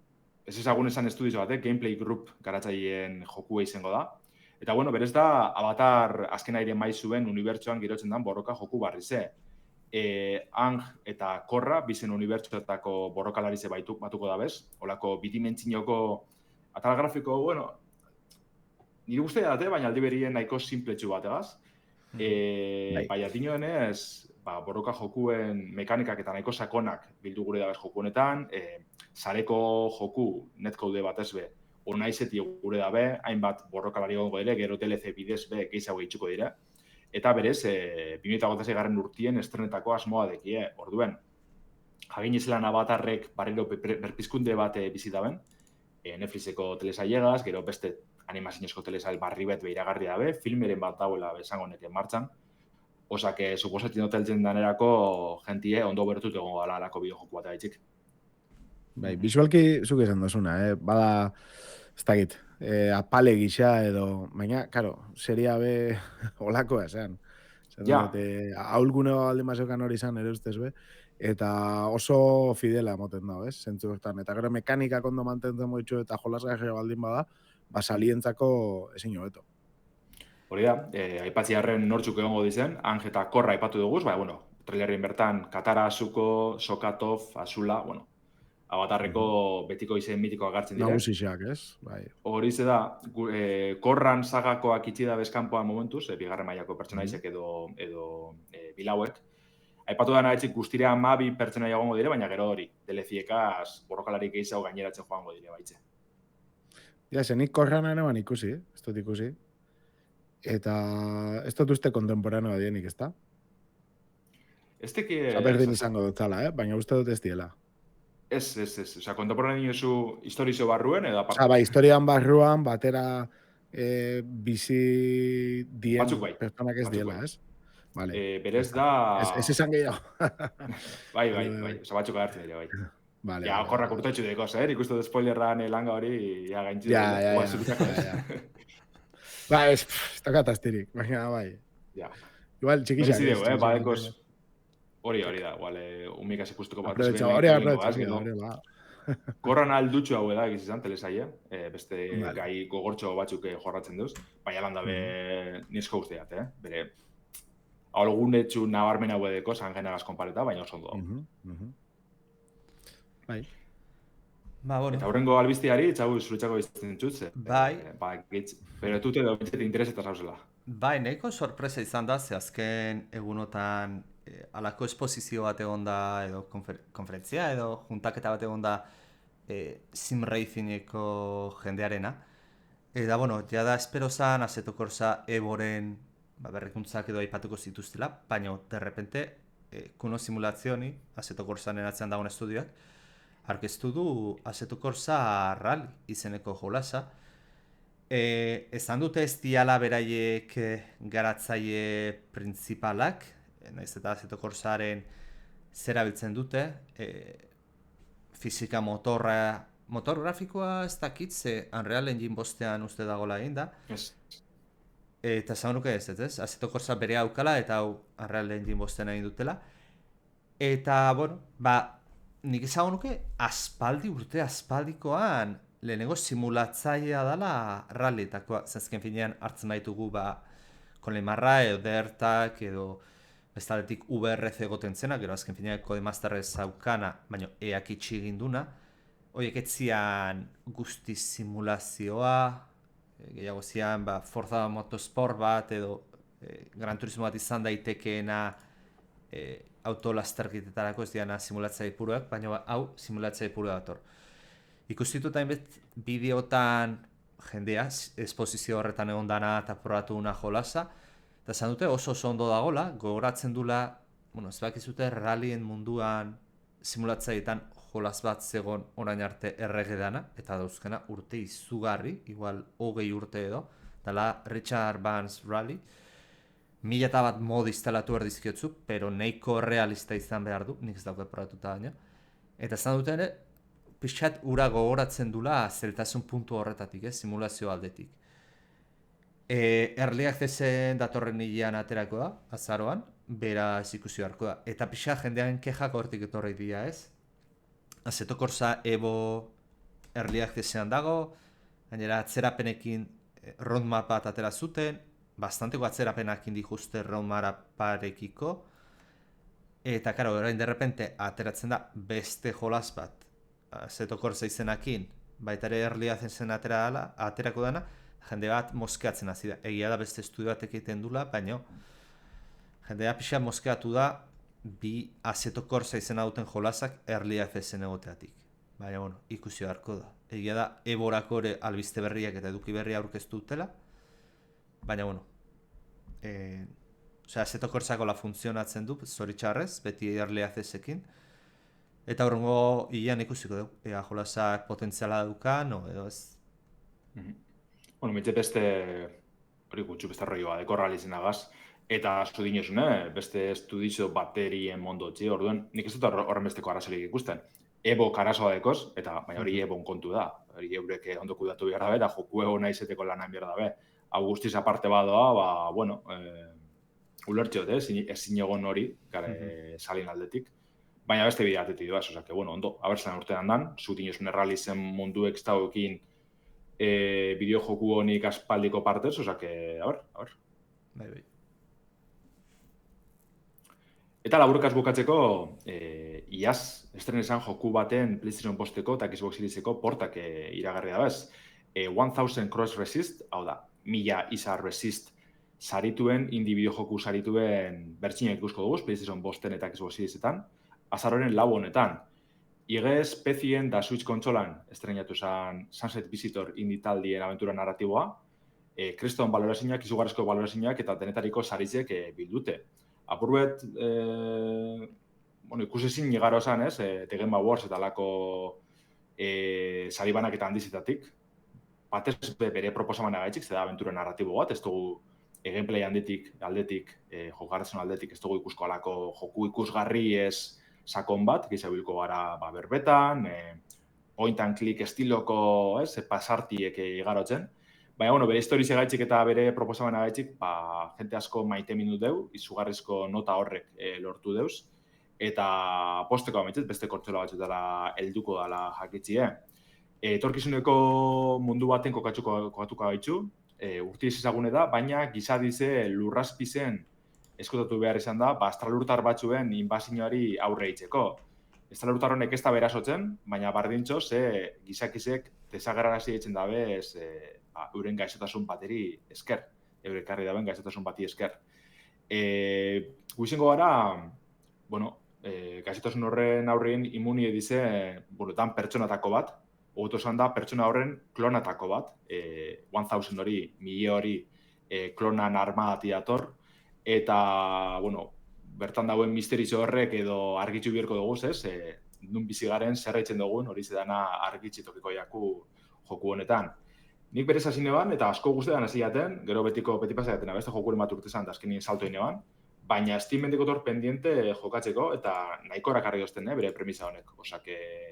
ez ezagun esan estudizo batek, Gameplay Group garatzaileen jokua izango da. Eta, bueno, berez da, Avatar azken aire maizuen unibertsuan girotzen dan borroka joku barri ze. Ang eta Korra, bizen unibertsuetako borrokalarize batuko da bez. Olako bidimentzinoko atal grafiko, nire guztia date, baina aldi berien nahiko simpletxu bategaz. Baina dinoenez, borroka jokuen mekanikak eta nahiko sakonak bildu gure dabez joku honetan, sareko joku netcode batez be, onaizeti gure dabe, hainbat borrokalari gongo dire, gero DLC bidez be gehiago gehitzuko dire. Eta berez, 2026 garren urtien estrenetako asmoa dekie, orduen. Jagin izlan Avatarrek barriro berpizkunde bat bizi daben, Netflixeko telesailegaz, gero beste animazinezko telesail barri bet behiragarri dabe, filmeren bat dauela esango neken martxan. Osak, suposatzen doteltzen danerako jentie ondo bertut egongo gala alako bideojoku bat gaitzik. Bai, visualki zuk esan dozuna, bada, ez dakit, apale gisa edo, baina, karo, seria be olakoa esan. Ja. Aulgune alde mazokan hori izan ere ustez be, eta oso fidela moten da, ez, zentzu hortan. Eta gero mekanikak ondo mantentzen moitxu eta jolasgarria baldin bada, salientzako ezin hobeto. Hori da, aipatziarren nortzuk egongo dizen, Ang eta Korra aipatu duguz, trailerrien bertan, Katara, Zuko, Sokatov, Azula, Avatarreko betiko izen mitiko agartzen dire. Nagusixak, ez? Bai. Hori ze da, Korran sagakoak itxi da bezkanpoan momentuz, bigarren mailako pertsonaizek edo bilauek. Aipatu da nahitzik guztira 12 pertsonaia egongo dire, baina gero hori, DLC-ekaz borrokalarik gehiago gaineratzen joango dire baitze. Ja, zenik korrana eneban ikusi, ez dut ikusi. Eta ez dut uste kontemporanea dienik, ez da? Ez teki... Berdin izango dut zala, baina uste dut ez diela. Ez. Osea, kontemporaneo zu historizo barruen edo aparte. Osea, historian barruan, batera bizi dien Batzuk bai. pertsonak ez Batzuk diela, bai. ez? Vale. Berez da... Ez esan gehiago. bai. Osa, batzuk agertzen dira, bai. Vale. Ja, korrak urtetxu deko, ikustu dut spoilerran langa hori, ja, gaintzi. Ja. Ba, ez tokat astirik, baina bai. Ja. Igual, txikixak. Berezi dugu, badekoz... Hori da, igual, umikaz ikusteko bat. Hori ba. Korran aldutxu hau da egiz izan, telesaia. Beste gai gogortxo batzuk jorratzen duz. Baina lan dabe nizko guztiak, bere... Algunetxu nabarmen hau edeko, zangenagaz konpareta, baina oso ondo hau. Bai. Ba, bueno. Eta horrengo albiztiari, txau zuritxako bizten txutze. Bai. Pero tute da bintzete interesetan zauzela. Bai, nahiko sorpresa izan da, ze azken egunotan alako esposizio bat egon da, edo konferentzia, edo juntaketa bat egon da sim racingeko jendearena. Eta, bueno, jada espero zan, Assetto Corsa Evoren berrikuntzak edo aipatuko zituztela, baina, derrepente, kuno simulazioni, Assetto Corsanen atzean dagoen estudioak, arkeztu du Assetto Corsa Rally izeneko jolasa. Esan dute ez diala beraiek garatzaile printzipalak, naiz eta Assetto Corsaren zerabiltzen dute, fizika motor grafikoa ez dakit, ze Unreal Engine bostean uste dagoela egin da. Eta esan nuke ez, Assetto Corsa bere aukala eta hau Unreal Engine bostean egin dutela. Eta, bueno, nik esan nuke urte aspaldikoan lehenengo simulatzailea dela rallyetakoa. Zazken finean hartzen baitugu Conlemarra edo Dertak edo bestaletik VRC egoten zena, gero azken finean Codemasterrez zaukana, baina eak itxi egin duna. Horiek etzian guzti simulazioa, gehiago zian Forza Motorsport bat edo Gran Turismo bat izan daitekeena autolasterketetarako ez diana simulatzaile puruak, baina hau simulatzaile purua dator. Ikustitut hainbet bideotan jendea, esposizio horretan egon dana eta probatu una jolasa, eta esan dute oso ondo dagola, gogoratzen dula, ez bakizute rallyen munduan simulatzaileetan jolas bat zegon orain arte errege dana, eta dauzkena urte izugarri, igual 20 urte edo, dela Richard Vance Rally, 1001 mod instalatu erdizkiotzu, pero nahiko realista izan behar du, nik ez dauke probatuta baina, eta esan dute ere, pixat ura gogoratzen dula zeltasun puntu horretatik, simulazio aldetik. Early Accessen datorren hilean aterako da, azaroan, beraz ikusi beharko da. Eta pixat jendean kexak hortik etorri dira, ez? Assetto Corsa Evo Early Accessean dago, gainera atzerapenekin roadmap bat atera zuten, bastanteko atzerapenakin dikuste roadmaparekiko, eta karo, orain derrepente ateratzen da beste jolas bat, Assetto Corsa izenakin, baita ere Early Accessen aterako dana, jende bat moskeatzen hasi da. Egia da beste estudio batek egiten dula, baina jendea pixat moskeatu da bi Assetto Corsa izena duten jolasak Early Accessen egoteatik. Baina, bueno, ikusi beharko da. Egia da Eborako ere albiste berriak eta eduki berria aurkeztu dutela, baina, bueno, Assetto Corsako funtzionatzen du, zoritxarrez, beti Early Accessekin, eta horrengo hilean ikusiko dugu, ea jolasak potentziala dukan, edo ez. Bueno, mitxe beste, hori gutxu beste arroioa, dekorral izenagaz, eta zu dinosune, beste estudizo baterien mondotzi, orduen, nik ez dut horren besteko arazorik ikusten. Ebo karasoa dekoz, eta baina hori Ebon kontu da, hori eurek ondo kudatu behar dabe, eta joku ego nahi zeteko lanan behar dabe. Hau guztiz aparte badoa, bueno, ulertxot, ezin egon hori, gare salin aldetik. Baina beste bidea atetik duaz, osea, que, bueno, ondo, abertzen urtean dan, zutin esune realizen munduek ez dauekin bideo joku honik aspaldiko partez, osea, que, a ber. Bai. Eta laburkaz bukatzeko, iaz, estrenesan joku baten PlayStation posteko eta Xbox Serieseko portak iragarri da bez. 1000 Cross Resist, hau da, 1000 izar resist sarituen, indie bideo joku sarituen bertxinak ikusko dugu, PlayStation posten eta Xbox Seriesetan, azaroren 4 honetan. IG Spezien da Switch kontsolan estrenatu zen Sunset Visitor indie taldien abentura narratiboa, kriston balorazioak, izugarrizko balorazioak eta denetariko sarizek bildute. Apurbet, ikusezin igaro zen, ez, The Game Awards eta alako saribanak eta handizitatik. Batez bere proposamana gaitxik, zeda abentura narratibo bat, ez dugu gameplay aldetik, jokarazun aldetik, ez dugu ikusko alako joku ikusgarri ez sakon bat, gizabilko gara berbetan, point and click estiloko, ez, pasartiek igarotzen. Baina, bere historize gaitxik eta bere proposamana gaitxik, jente asko maite mindu deu, izugarrizko nota horrek lortu deuz, eta posteko ametxet, beste kortzola batxutara helduko dala jakitzie. Etorkizuneko mundu baten kokatuko gaitxu, urtiz ezagune da, baina gizadize lurrazpizen eskutatu behar izan da, astralurtar batzuen inbazioari aurre itzeko. Astralurtar honek ez da berasotzen, baina bardintxo, gizakizek desagerrarazi ditzen dabe euren gaixotasun bateri esker, eurekarri daben gaixotasun bati esker. Guizengo gara, gaixotasun horren aurrein immunie dize, dan pertsonatako bat, hogeto esan da, pertsona horren klonatako bat, 1000 hori, 1000 hori klonan armadati dator, eta, bertan dauen misterizo horrek edo argitzu bierko dugu, nun bizigaren zerraitzen dugun, hori zedana argitzi tokiko jaku joku honetan. Nik berez hasi neban, eta asko guztetan hasi jaten, gero beti pasatzen beste jokuren bat urtezan, eta azkenien salto neban, baina Steam mendikotor pendiente jokatzeko, eta nahiko erakarri dozten, bere premisa honek, osak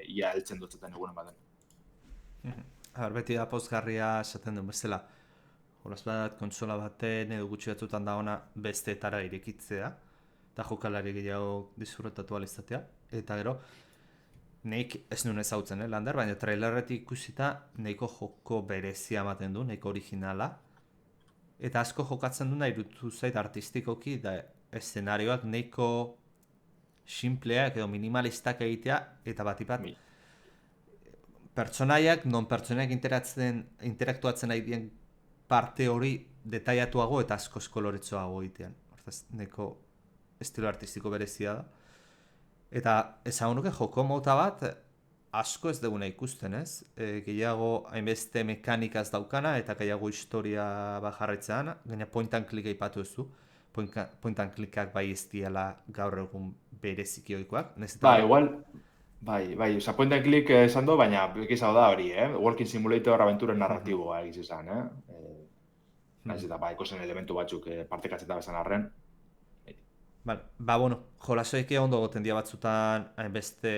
ia heltzen dutzetan egunen baden. Beti da pozgarria esaten duen bezala. Jolas bat, kontsola baten edo gutxi batzutan da ona besteetara irekitzea, eta jokalari gehiago disfrutatu alizatea. Eta gero, neik ez nuen ezautzen, Lander, baina trailerretik ikusita neiko joko berezia ematen du, neiko originala. Eta asko jokatzen duna irutu zait artistikoki, da eszenarioak neiko simpleak edo minimalistak egitea, eta batipat pertsonaiak, non-pertsonaiak interaktuatzen nahi dien parte hori detaiatuago eta asko koloretsuago egitean. Hortaz, neko estilo artistiko berezia da. Eta esan nuke joko mota bat asko ez duguna ikusten, ez? Gehiago hainbeste mekanikaz daukana eta gehiago historia jarraitzean, gaina point and click aipatu duzu. Point and clickak bai ez diela gaur egun berezikioikoak. Bai, point and click esan do, baina ekizau da hori, Walking Simulator aventuren narratiboa egiz izan, Naiz eta ikozen elementu batzuk partekatzen da bezan arren. Jolasoik ondo goten dia batzutan hainbeste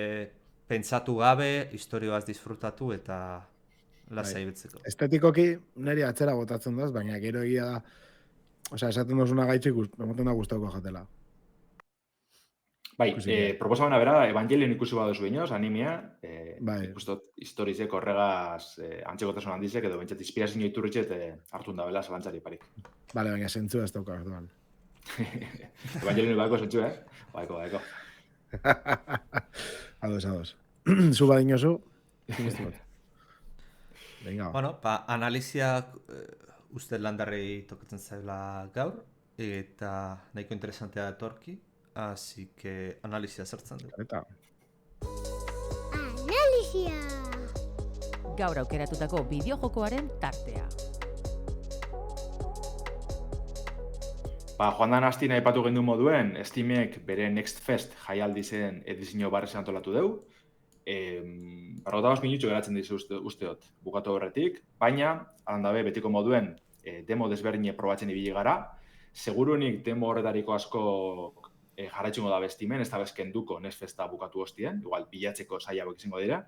pentsatu gabe, historioaz disfrutatu eta lasai betzeko. Estetikoki niri atzera botatzen duz, baina gero egia da, esaten duzuna gaitxik, emoten da guztauko jatela. Bai, proposamena bera, Evangelion ikusi baduzu inoz, animea, ikustot historizek horregaz antzekotasun handizek edo bentsat inspirazio iturritxet hartun da bela zalantzari parik. Bale, baina zentzua ez dauka hartuan. Evangelion baiko zentzu, Baiko. Ados. Zu badinozu, zineztu bat. Venga. Analiziak uste Landarrei tokatzen zaila gaur, eta nahiko interesantea etorki. Así que analizia zertzen du. Analizia! Gaur aukeratutako bideojokoaren tartea. Joan dan hastin aipatu gendu moduen, Steamek bere Next Fest jaialdi zen edizio barrez antolatu deu. 45 minutxo geratzen dizu usteot bukatu horretik, baina, alandabe betiko moduen demo desberdine probatzen ibili gara. Seguruenik demo horretariko asko jarraitxungo da bestimen, ez da bezkenduko Next Festa bukatu hostien, igual bilatzeko saiabok izango dira,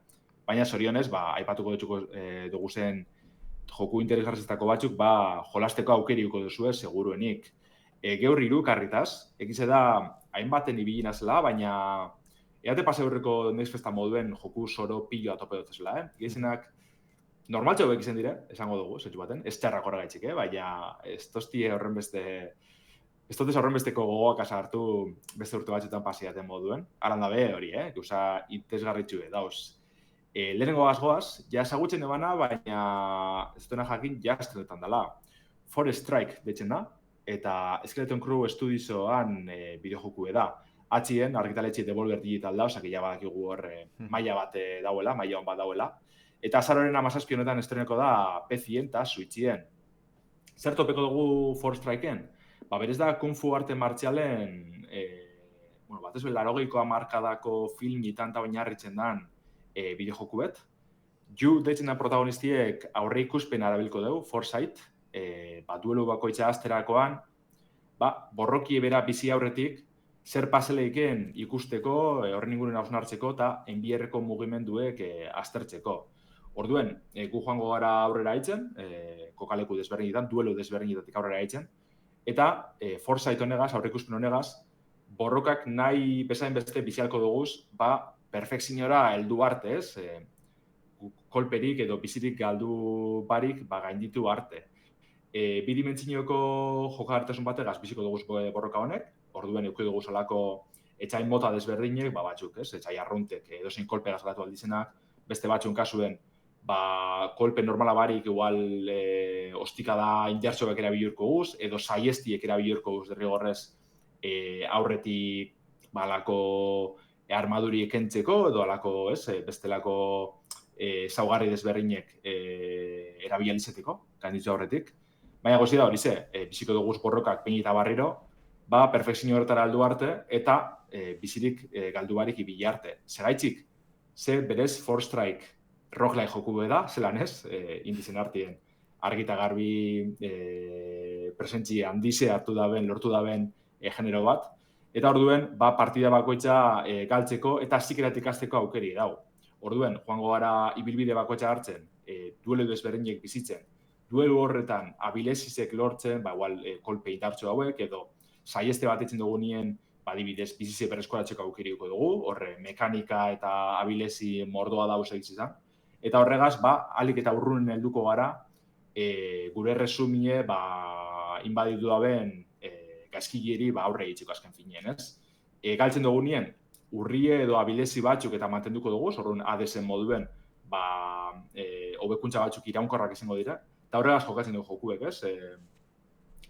baina zorionez, aipatuko dugu zen joku interesgarriztako batzuk, jolasteko aukeriuko duzue, seguruenik. Geur hiru karritaz, egize da, hainbaten ibili nazela, baina eate pase horreko Next Festa moduen joku zoro pilo atope dutzela, Gizenak, normaltxo bekizen dire, esango dugu, zentzu baten, ez txarrak horregaitxik, baina ez toztie horren beste... Ez dut horren besteko gogoak hartu beste urte batzutan pasiaten moduen. Aranda be hori, gauza intezgarritxue dauz. Lehenengo goaz, ja esagutzen ebana, baina ez duena jakin jaztrenetan dela. Forest Strike detzen da, eta Skeleton Crew Studiosoan bideojoku da. atxien, argitaletxe Devolver Digital da, osak ja badakigu hor maila bat dauela, maila hon bat dauela. Eta azaroren 17 honetan estreneko da PC-en eta Switch-ien. Zer topeko dugu Four Strike-en? Berez da Kung Fu arte martzialen, batez bela 80ko hamarkadako filmitan eta oinarritzen dan bideojoku bet. Yu deitzen da protagonistiek aurre ikuspena erabilko dugu, Foresight, duelu bakoitza azterakoan, borroki bera bizi aurretik, zer paseleiken ikusteko, horren inguruan hausnartzeko eta enbierreko mugimenduek aztertzeko. Orduen, gu joango gara aurrera haitzen, kokaleku desberdinetan, duelu desberdinetatik aurrera haitzen, eta Foresight honegaz, aurre ikuspen honegaz, borrokak nahi bezain beste bizialko duguz, perfekziora heldu arte, ez? Kolperik edo bizirik galdu barik gainditu arte. Bidimentsioko jokagartasun bategaz biziko duguz borroka honek, orduen euki dugu salako etxain mota desberdinek, batzuk, ez? Etxai arruntek, edozein kolpe gazalatu aldizenak, beste batzun kasuen, kolpe normala barik igual ostikada indertxoak erabilurko guz, edo saiestiek erabilurko guz derrigorrez aurretik alako armaduri ekentzeko, edo alako, bestelako zaugarri desberdinek erabilializeteko, gainditzu aurretik. Baina gozi da hori biziko duguz borrokak pein eta barriro, perfekzio horretara aldu arte, eta bizirik galdu barik ibili arte. Zeraitzik, berez Four Strike roguelike joku da, zelan ez, indizen artien argita garbi presentzi handize hartu daben, lortu daben genero bat, eta orduen, partida bakoitza galtzeko eta zikeratik azteko aukeri dago. Orduen, joango gara ibilbide bakoitza hartzen, duelu desberdinek bizitzen, duelu horretan abilesizek lortzen, kolpe indartxo hauek, edo saieste bat etzen dugu nien, adibidez, bizize bereskolatzeko aukeriko dugu, horre mekanika eta abilesi mordoa dauz egizizan. Eta horregaz, alik eta urrunen helduko gara, gure resumie, inbaditu daben gaizkilleri aurre egiteko azken finien, ez? Galtzen dugu nien, urrie edo abilesi batzuk eta mantenduko dugu, zorun ADS-en moduen, hobekuntza batzuk iraunkorrak izango dira, eta horregaz jokatzen dugu jokuek, ez?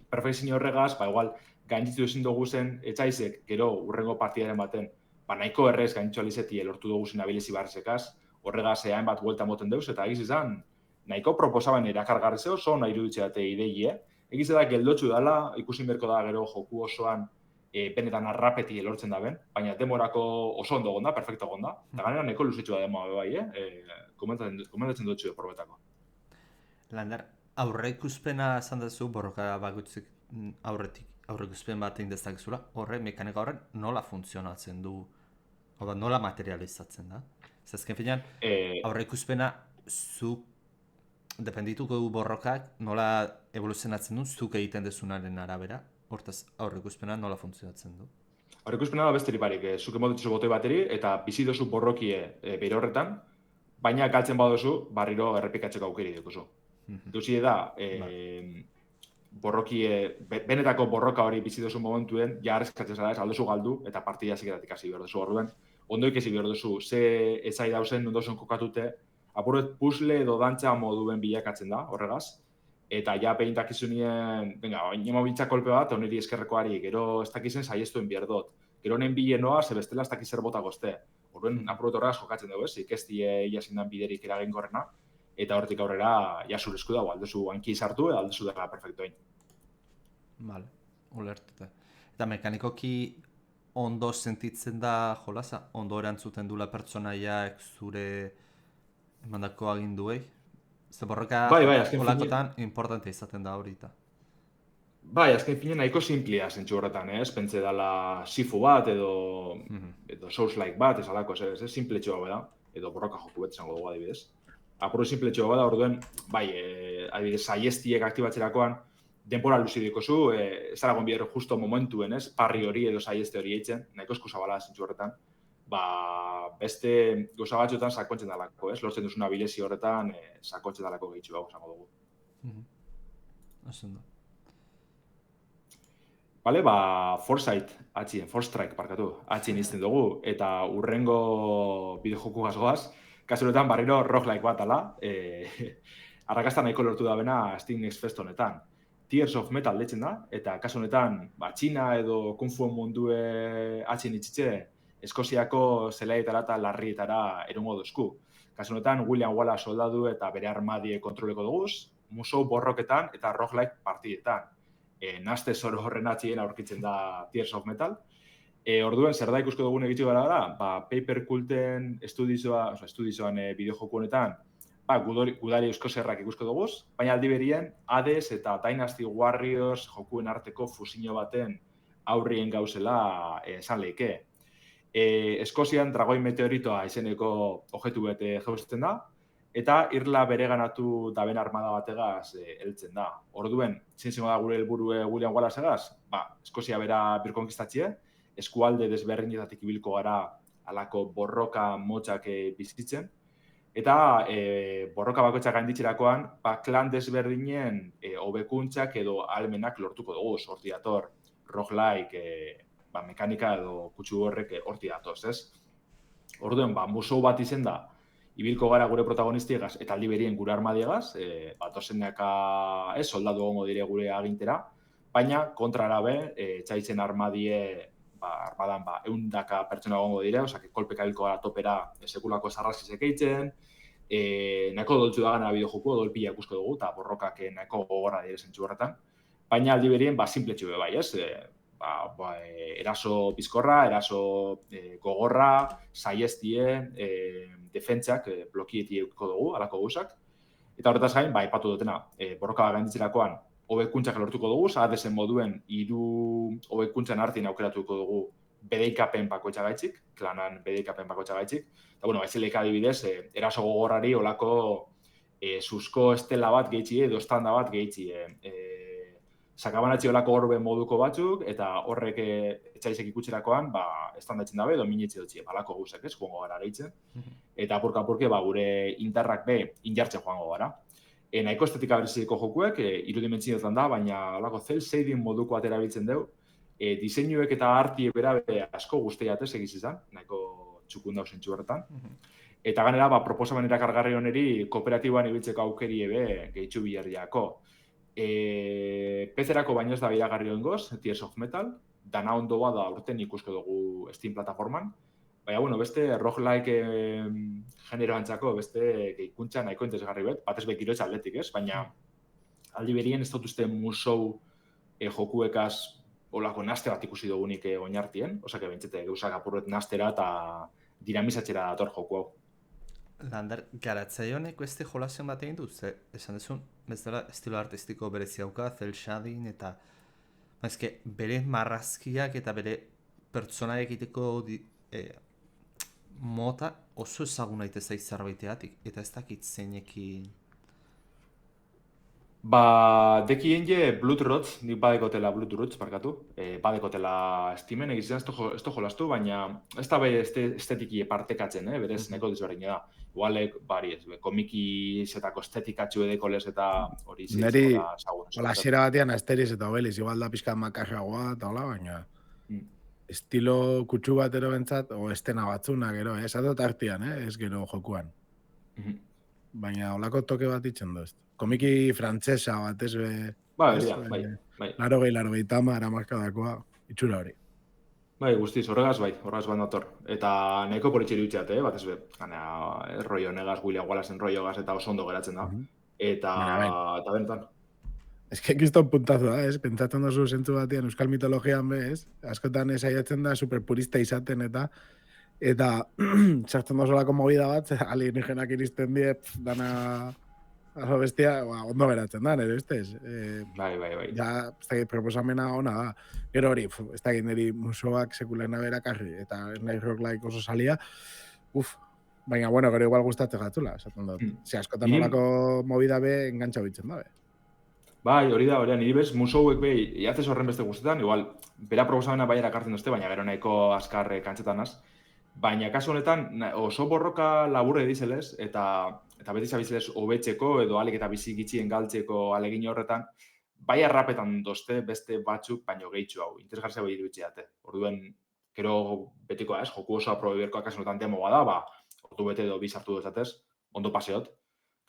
Perfekzio horregaz, igual, gainditu ezin dugu zen etxaizek, gero urrengo partidaren baten, nahiko errez gainditu alizeti lortu dugu zen abilesi barrezekaz, horregaz hainbat buelta moten deuz, eta egiz izan, nahiko proposaban erakargarri zeo, oso nahi duditzea ideie, egiz da geldotxu dela, ikusin berko da gero joku osoan benetan arrapeti lortzen da ben, baina demorako oso ondo gonda, perfecto gonda, eta ganera nahiko luzitxua demoa komentatzen dutxu probetako. Lander, aurre ikuspena esan duzu borroka bakutzik aurre ikuspen bat indeztakezula, horre, mekanika horren nola funtzionatzen du, nola materializatzen da? Zazken finean, aurre ikuspena zuk dependituko du borrokak nola evoluzionatzen du zuk egiten dezunaren arabera, hortaz aurre ikuspena nola funtzionatzen du? Aurre ikuspena da besterik barik, zuk emotitzu botoi bateri eta bizi dozu borrokie bere horretan, baina galtzen badozu barriro errepikatzeko aukeri dukuzu. Duzi da, benetako borroka hori bizi dozu momentuen, ja arrezkatzen zara ez, aldozu galdu eta partida zikeratik hasi behar duzu orduen. Ondoik ezi behar duzu, ze ezai dauzen ondozen kokatute, apuret puzzle edo dantza moduen bilakatzen da, horregaz. Eta ja behin dakizunien, nimo bitza kolpe bat, oneri eskerrekoari, gero ez dakizen saiestuen behar dut. Gero honen bilenoa, ze bestela ez dakizer bota gozte. Orduen apuret horregaz jokatzen dugu ez, ikestie iazindan biderik eraginkorrena. Eta hortik aurrera, ja zurezku dago, aldezu hanki sartu, edo aldezu dela perfektoin. Vale, ulertuta. Eta mekanikoki ondo sentitzen da jolasa? Ondo erantzuten dula pertsonaiak zure emandako aginduei? Ze borroka holakotan importante izaten da horita. Bai, azken finen nahiko simplia zentsu horretan, ez? Pentsa dela sifu bat edo Souls-like bat, ez alako, ez simple txoa beda, edo borroka joku bet zango dugu adibidez. Apuru simple txoa bada, orduen, bai, adibidez, saiestiek aktibatzerakoan, denbora luzi dikozu, ez aragon bihar justo momentuen, ez? Parri hori edo saieste hori eitzen, nahiko eskuzabala zentsu horretan, beste goza batzuetan sakontzen dalako, ez? Lortzen duzuna abilesi horretan, sakontzen dalako gehitxu hau zango dugu. Oso Bale, Foresight, Four Strike, atxien izten dugu, eta urrengo bideojoku gazgoaz, kasuretan barriro roguelike bat ala, arrakasta nahiko lortu da bena Steam Next Fest honetan. Tears of Metal deitzen da, eta kasu honetan, Txina edo Kung Fu mundue atxin itxitxe, Eskoziako zelaietara eta larrietara erungo dozku. Kasu honetan, William Wallace soldadu eta bere armadie kontroleko duguz, musou borroketan eta roguelike partidetan. Naste zoro horren atxien aurkitzen da Tears of Metal. Orduen, zer da ikusko dugun egitxe gara da, Paper Culten estudizoan bideojoku honetan, gudari euskozerrak ikusko duguz, baina aldi berien Hades eta Dynasty Warriors jokuen arteko fusio baten aurrien gauzela esan leike. Eskozian dragoi meteoritoa izeneko objektu bete jausten da, eta irla bereganatu daben armada bategaz heltzen da. Orduen, zintzimo da gure helburue William Wallace-egaz? Eskozia bera birkonkistatzie, eskualde desberdinetatik ibilko gara alako borroka motxak bizitzen, eta borroka bakoitzak gainditzerakoan, klan desberdinen hobekuntzak edo almenak lortuko dugu, horti dator, roguelike, mekanika edo kutsu horrek horti datoz, ez? Orduen, musou bat izen da, ibilko gara gure protagonistiegaz eta aldi berien gure armadiegaz, batozenaka soldadu egongo dire gure agintera, baina kontrara txaitzen armadie, armadan eundaka pertsona egongo dire, osea, kolpeka hilko gara topera sekulako sarrazi sekeitzen, nahiko doltzu da gana bideojoku, dolpila ikusko dugu, eta borrokak nahiko gogorra dire zentzu horretan, baina aldi berien simpletxu bai, ez? Eraso bizkorra, eraso gogorra, saiestie, defentsak blokieti eukiko dugu, alako guzak. Eta horretaz gain, ipatu dutena, borroka gainditzerakoan hobekuntzak lortuko dugu, Hadesen moduen 3 hobekuntzan artien aukeratuko dugu bedeikapen bakoitza gaitzik, klanan bedeikapen bakoitza gaitzik. Eta, baizileik adibidez, eraso gogorrari olako susko estela bat gehitxie, edo estanda bat gehitxie. Sakabanatzi olako orbe moduko batzuk, eta horrek etxaizek ikutzerakoan, estandatzen dabe, edo minitze dutxie, balako guzek, ez, joango gara gehitzen. Eta apurka-apurke, gure indarrak injartze joango gara. Nahiko estetika bereziko jokuek, irudimentzioetan da, baina olako cel shading moduko atera biltzen dugu, diseinuek eta arti bera asko guztiatez egiz izan, nahiko txukun dauz zentzu horretan. Eta ganera, proposamen erakargarri honeri kooperatiboan ibiltzeko aukeri gehitxu biherriako. PC-erako baino ez da biragarri ongoz, Tears of Metal, dana ondo bada urten ikusko dugu Steam plataforman, baina, beste roguelike genero antzako, beste geikuntza nahiko interesgarri batez bekirotx atletik, ez? Baina aldi berien ez dut uste musou jokuekaz olako naste bat ikusi dugunik oinartien, osake bentsete gauzak apurret nastera eta dinamizatxera dator joku hau. Lander, garatzaile honek beste jolazion bat egin du, esan dezun, bezala estilo artistiko berezi dauka, cel shading eta bere marrazkiak eta bere pertsona egiteko mota oso ezagun daite zaiz zerbaiteatik, eta ez dakit zeinekin. Dekien je Bloodrots, nik badekotela Bloodrots, barkatu, badekotela Steamen egizien ez to jolastu, baina ez da estetiki partekatzen, berez nahiko desberdin da. Igualek, komiki zetako estetikatxu edeko lez eta hori zitz. Neri, hola xera batean asteriz eta obeliz, igual da pixka makarragoa eta hola, baina estilo kutsu batero bentsat, o estena batzuna gero, ez dut artian, ez gero jokuan. Baina holako toke bat itzen du, ez. Komiki frantzesa bat, ez be... Bai. Bai, Tamar amarkadakoa, itxura hori. Bai, guztiz, horregaz bat nator. Eta nahiko politxeri utxeat, bat ez be, rollo negaz, William Wallace-en rollo gaz, eta oso ondo geratzen da. Eta benetan. Ez que kiston puntazo da, ez? Pentsatzen dozu zentzu batean euskal mitologian be, ez? Askotan ez aiatzen da superpurista izaten eta sartzen dozolako movida bat, alienígenak iristen die, dana aso bestia, ondo geratzen da, nire ustez. Bai. Ja, ez dakit proposamena ona da. Gero hori, ez dakit niri musoak sekulena berakarri, eta nahi roguelike oso salia, baina, gero igual gustatzen gatzula, esaten dut. Askotan nolako movida be, engantxa bitzen da, be. Bai, hori da, niri bez, musouek iatzez horren beste guztetan, igual, bera proposamena bai erakartzen duzte, baina gero nahiko azkar kantzetan az. Baina kasu honetan, oso borroka laburre dizelez, eta beti zabizelez hobetzeko edo alik eta bizi gitxien galtzeko alegin horretan, bai arrapetan dozte beste batzuk, baino gehitxu hau, interesgartzea bai iruditzeate. Orduen, gero betikoa ez, joku oso aprobeberkoa kasu honetan demo bada, ordu bete edo bizartu duzatez, ondo paseot.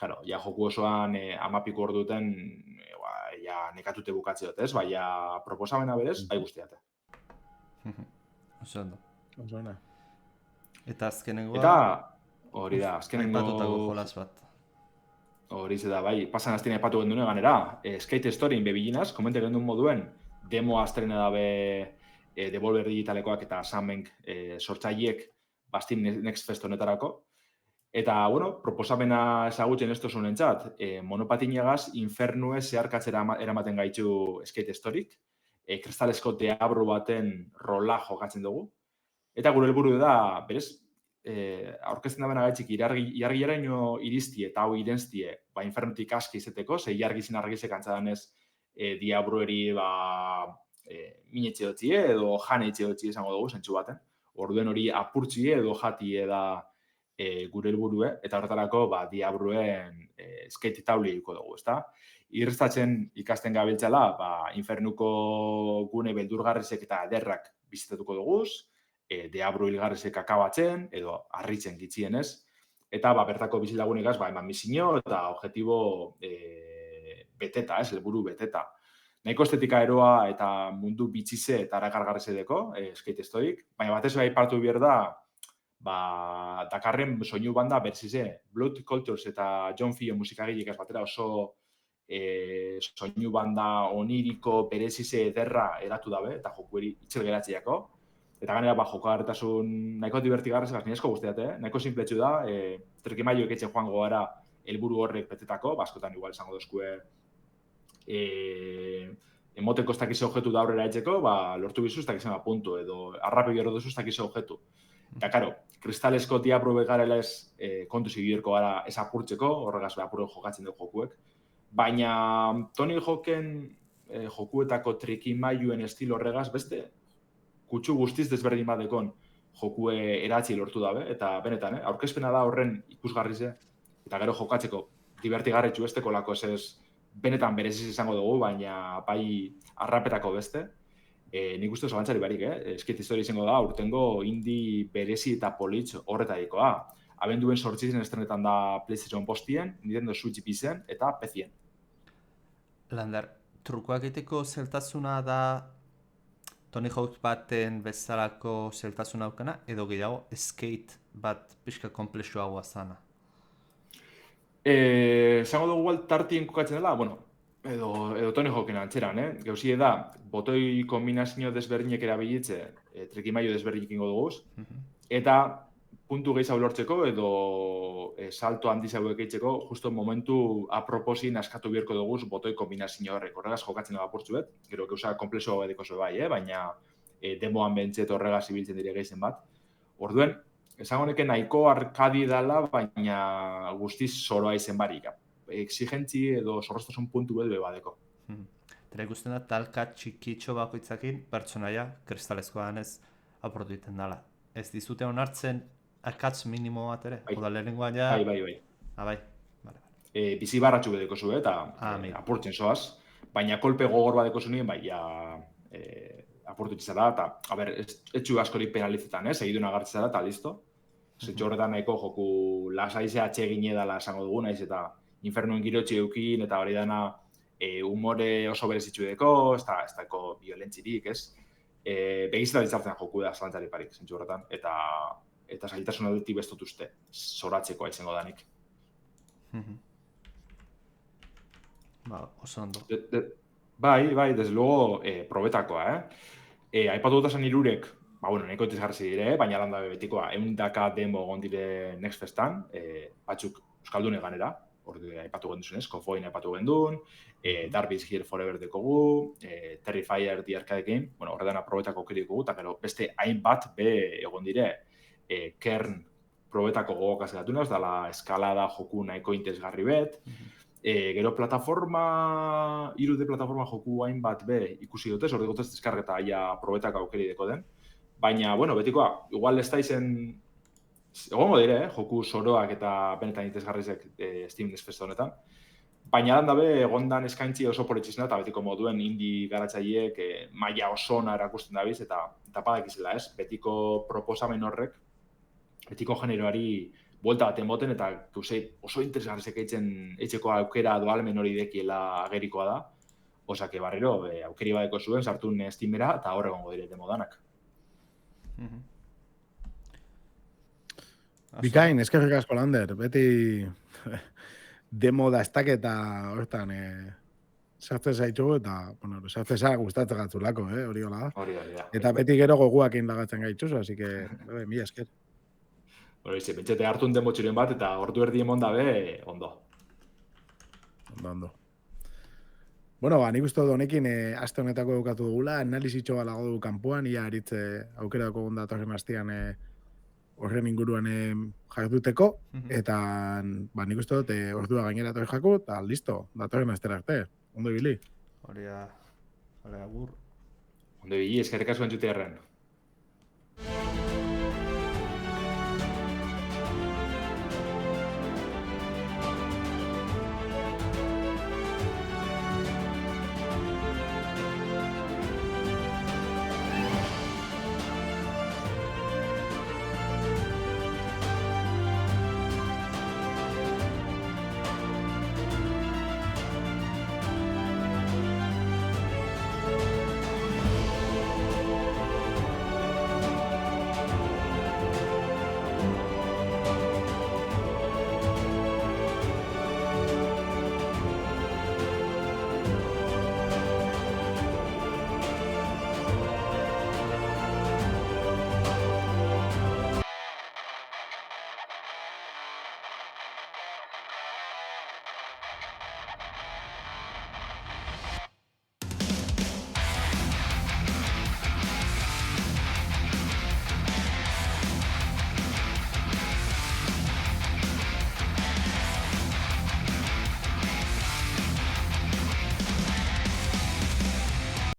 Claro, ja joku osoan amapiko orduten, ja nekatute bukatzeot, ez? Baina proposamena berez, bai guztiate. Oso ondo. Oso ona. Eta azkenengoa... Eta hori da, aipatutako jolas bat. Hori da, bai, pasan aztien aipatu gendune ganera, Skate Storyin bebilinaz, komente gendun moduen, demo azterena dabe Devolver Digitalekoak eta Sunbank sortzaileek Steam Next Fest honetarako. Eta, bueno, proposamena ezagutzen ez tozunentzat, monopatinegaz infernue zeharkatzera eramaten gaitu Skate Storyk, kristalesko deabru baten rola jokatzen dugu. Eta gure helburu da, berez, aurkezten da bena gaitxik, iargiaraino iriztie eta hau irenztie, infernutik aski izeteko, ze iargizin argizek antzadanez diabrueri minetxe dutxie edo janetxe dutxie esango dugu, zentsu baten. Orduen hori apurtxie edo jatie da gure helburue, eta horretarako diabruen skate tauli duko dugu, ezta? Irrestatzen ikasten gabiltzala, infernuko gune beldurgarrizek eta ederrak bizitatuko duguz, deabru hilgarrizek akabatzen, edo harritzen gitzienez, eta bertako bizilagunegaz eman misio eta objektibo beteta, helburu beteta. Nahiko estetika eroa eta mundu bitxize eta arakargarrizedeko, Skate Storyk, baina batez aipatu behar da, dakarren soinu banda berzize, Blood Cultures eta John Fio musikagilek batera oso soinu banda oniriko berezize ederra eratu dabe, eta jokueri itxel geratziako. Eta ganera, jokagarritasun nahiko divertigarrez, niresko guztiate, nahiko sinpletxu da, trekimaio eketzen joango gara helburu horrek betetako, askotan igual esango dozkue emoteko ez dakize objektu da aurrera etxeko, lortu bizu ez dakizen puntu, edo arrape gero duzu ez dakize objektu. Eta, karo, kristalesko diabru begarela ez kontu zigierko gara ez apurtzeko, horregaz apurro jokatzen dugu jokuek. Baina Tony Hawken jokuetako trikimaiuen estilo horregaz beste, kutsu guztiz desberdin badekon jokue eratzi lortu dabe, eta benetan, aurkezpena da horren ikusgarrize, eta gero jokatzeko divertigarretxu esteko lako ez benetan bereziz izango dugu, baina bai arrapetako beste. Nik uste zalantzari barik, Skate Story izango da, urtengo indi berezi eta politx horretarikoa. Abenduen 8 estrenetan da PlayStation postien, Nintendo Switch PC-en eta PC-en. Lander, trukoak egiteko zeltasuna da Tony Hawk baten bezalako zeltasuna aukana, edo gehiago skate bat pixka komplexuagoa zana? Zango dugu igual tartien kokatzen dela, edo Tony Hawken antzeran, Gauzie da, botoi kombinazio desberdinek erabilitze, trekimaio desberdinek ingo duguz, eta puntu gehiago lortzeko edo salto handi zauek eitzeko, justo momentu aproposin askatu bierko duguz botoi kombinazio horrek. Horregaz jokatzen da apurtzu gero gauza komplexo edeko zo bai, baina demoan bentzet horregaz ibiltzen dire geizen bat. Orduen, esango neke nahiko arkadi dela, baina guztiz zoroa izen barik. Exigentzi edo zorroztasun puntu bedue badeko. Eta ikusten da, talka txikitxo bakoitzakin pertsonaia kristalezkoa danez aportu egiten dela. Ez dizute onartzen akatz minimo bat ere? Oda lehenengoan ja... Bai. Bai. Bizi barratxu bedeko zu, eta apurtzen zoaz. Baina kolpe gogor badeko zu nien, apurtu txizara, eta, etxu askorik penalizetan, egidun agartzera, eta listo. Zetxo horretan nahiko joku lasaize atxegin edala esango dugu, naiz eta infernuen girotxe eukin, eta hori dana humore oso berezitxu deko, ez dako violentzirik, ez? Begizela ditzartzen joku da, zalantzari parik, zentzu horretan, eta zailtasun aldetik bestotuzte, zoratzeko izango danik. Oso ondo. Bai, desde luego, probetakoa, aipatu dut esan irurek, nahiko tizgarzi dire, baina landa betikoa, 100 demo gondire Next Festan, batzuk euskaldune ganera, hori aipatu genduzunez, Kofoin aipatu gendun, Darby's Here Forever dekogu, Terrifier The Arcade Game, horretan probetako kirikogu, eta gero beste hainbat egon dire, Kern probetako gogokaz gatunaz, dala eskalada joku nahiko interesgarri bet, gero plataforma, 3D plataforma joku hainbat ikusi dutez, hori gotez deskargeta aia probetako aukeri deko den. Baina, betikoa, igual ez da izen, egongo dire, joku soroak eta benetan interesgarrizek Steam Next Fest honetan. Baina dan dabe, egondan eskaintzi oso politxizena eta betiko moduen indi garatzaileek maila oso ona erakusten dabiz eta padakizela, ez? Betiko proposamen horrek, betiko generoari buelta baten boten eta oso interesgarrizek eitzeko aukera doalmen hori dekiela agerikoa da. Osake barriro, aukeri badeko zuen, sartu Steamera, eta hor egongo dire demo danak. Bikain, eskerrik asko Lander, beti demo da estaketa hortan sartzen zaitugu eta, bueno, sartzen za gustatzen gatzulako, hori hola da. Hori da. Eta beti gero goguakin lagatzen gaitzuzu, así que, mila esker. Hori, betxete hartun demo txiren bat, eta ordu erdi emon dabe, ondo. Ondo. Bueno, nik uste dut honekin aste honetako dukatu dugula, analizitxo balago du kanpoan, ia eritze aukerako datorren hastian horren inguruan jarduteko, eta nik uste dut ordua gainera torri jako, eta listo, datorren astera arte. Ondo ibili. Hori agur. Ondo ibili, eskerrik asko entzute erren.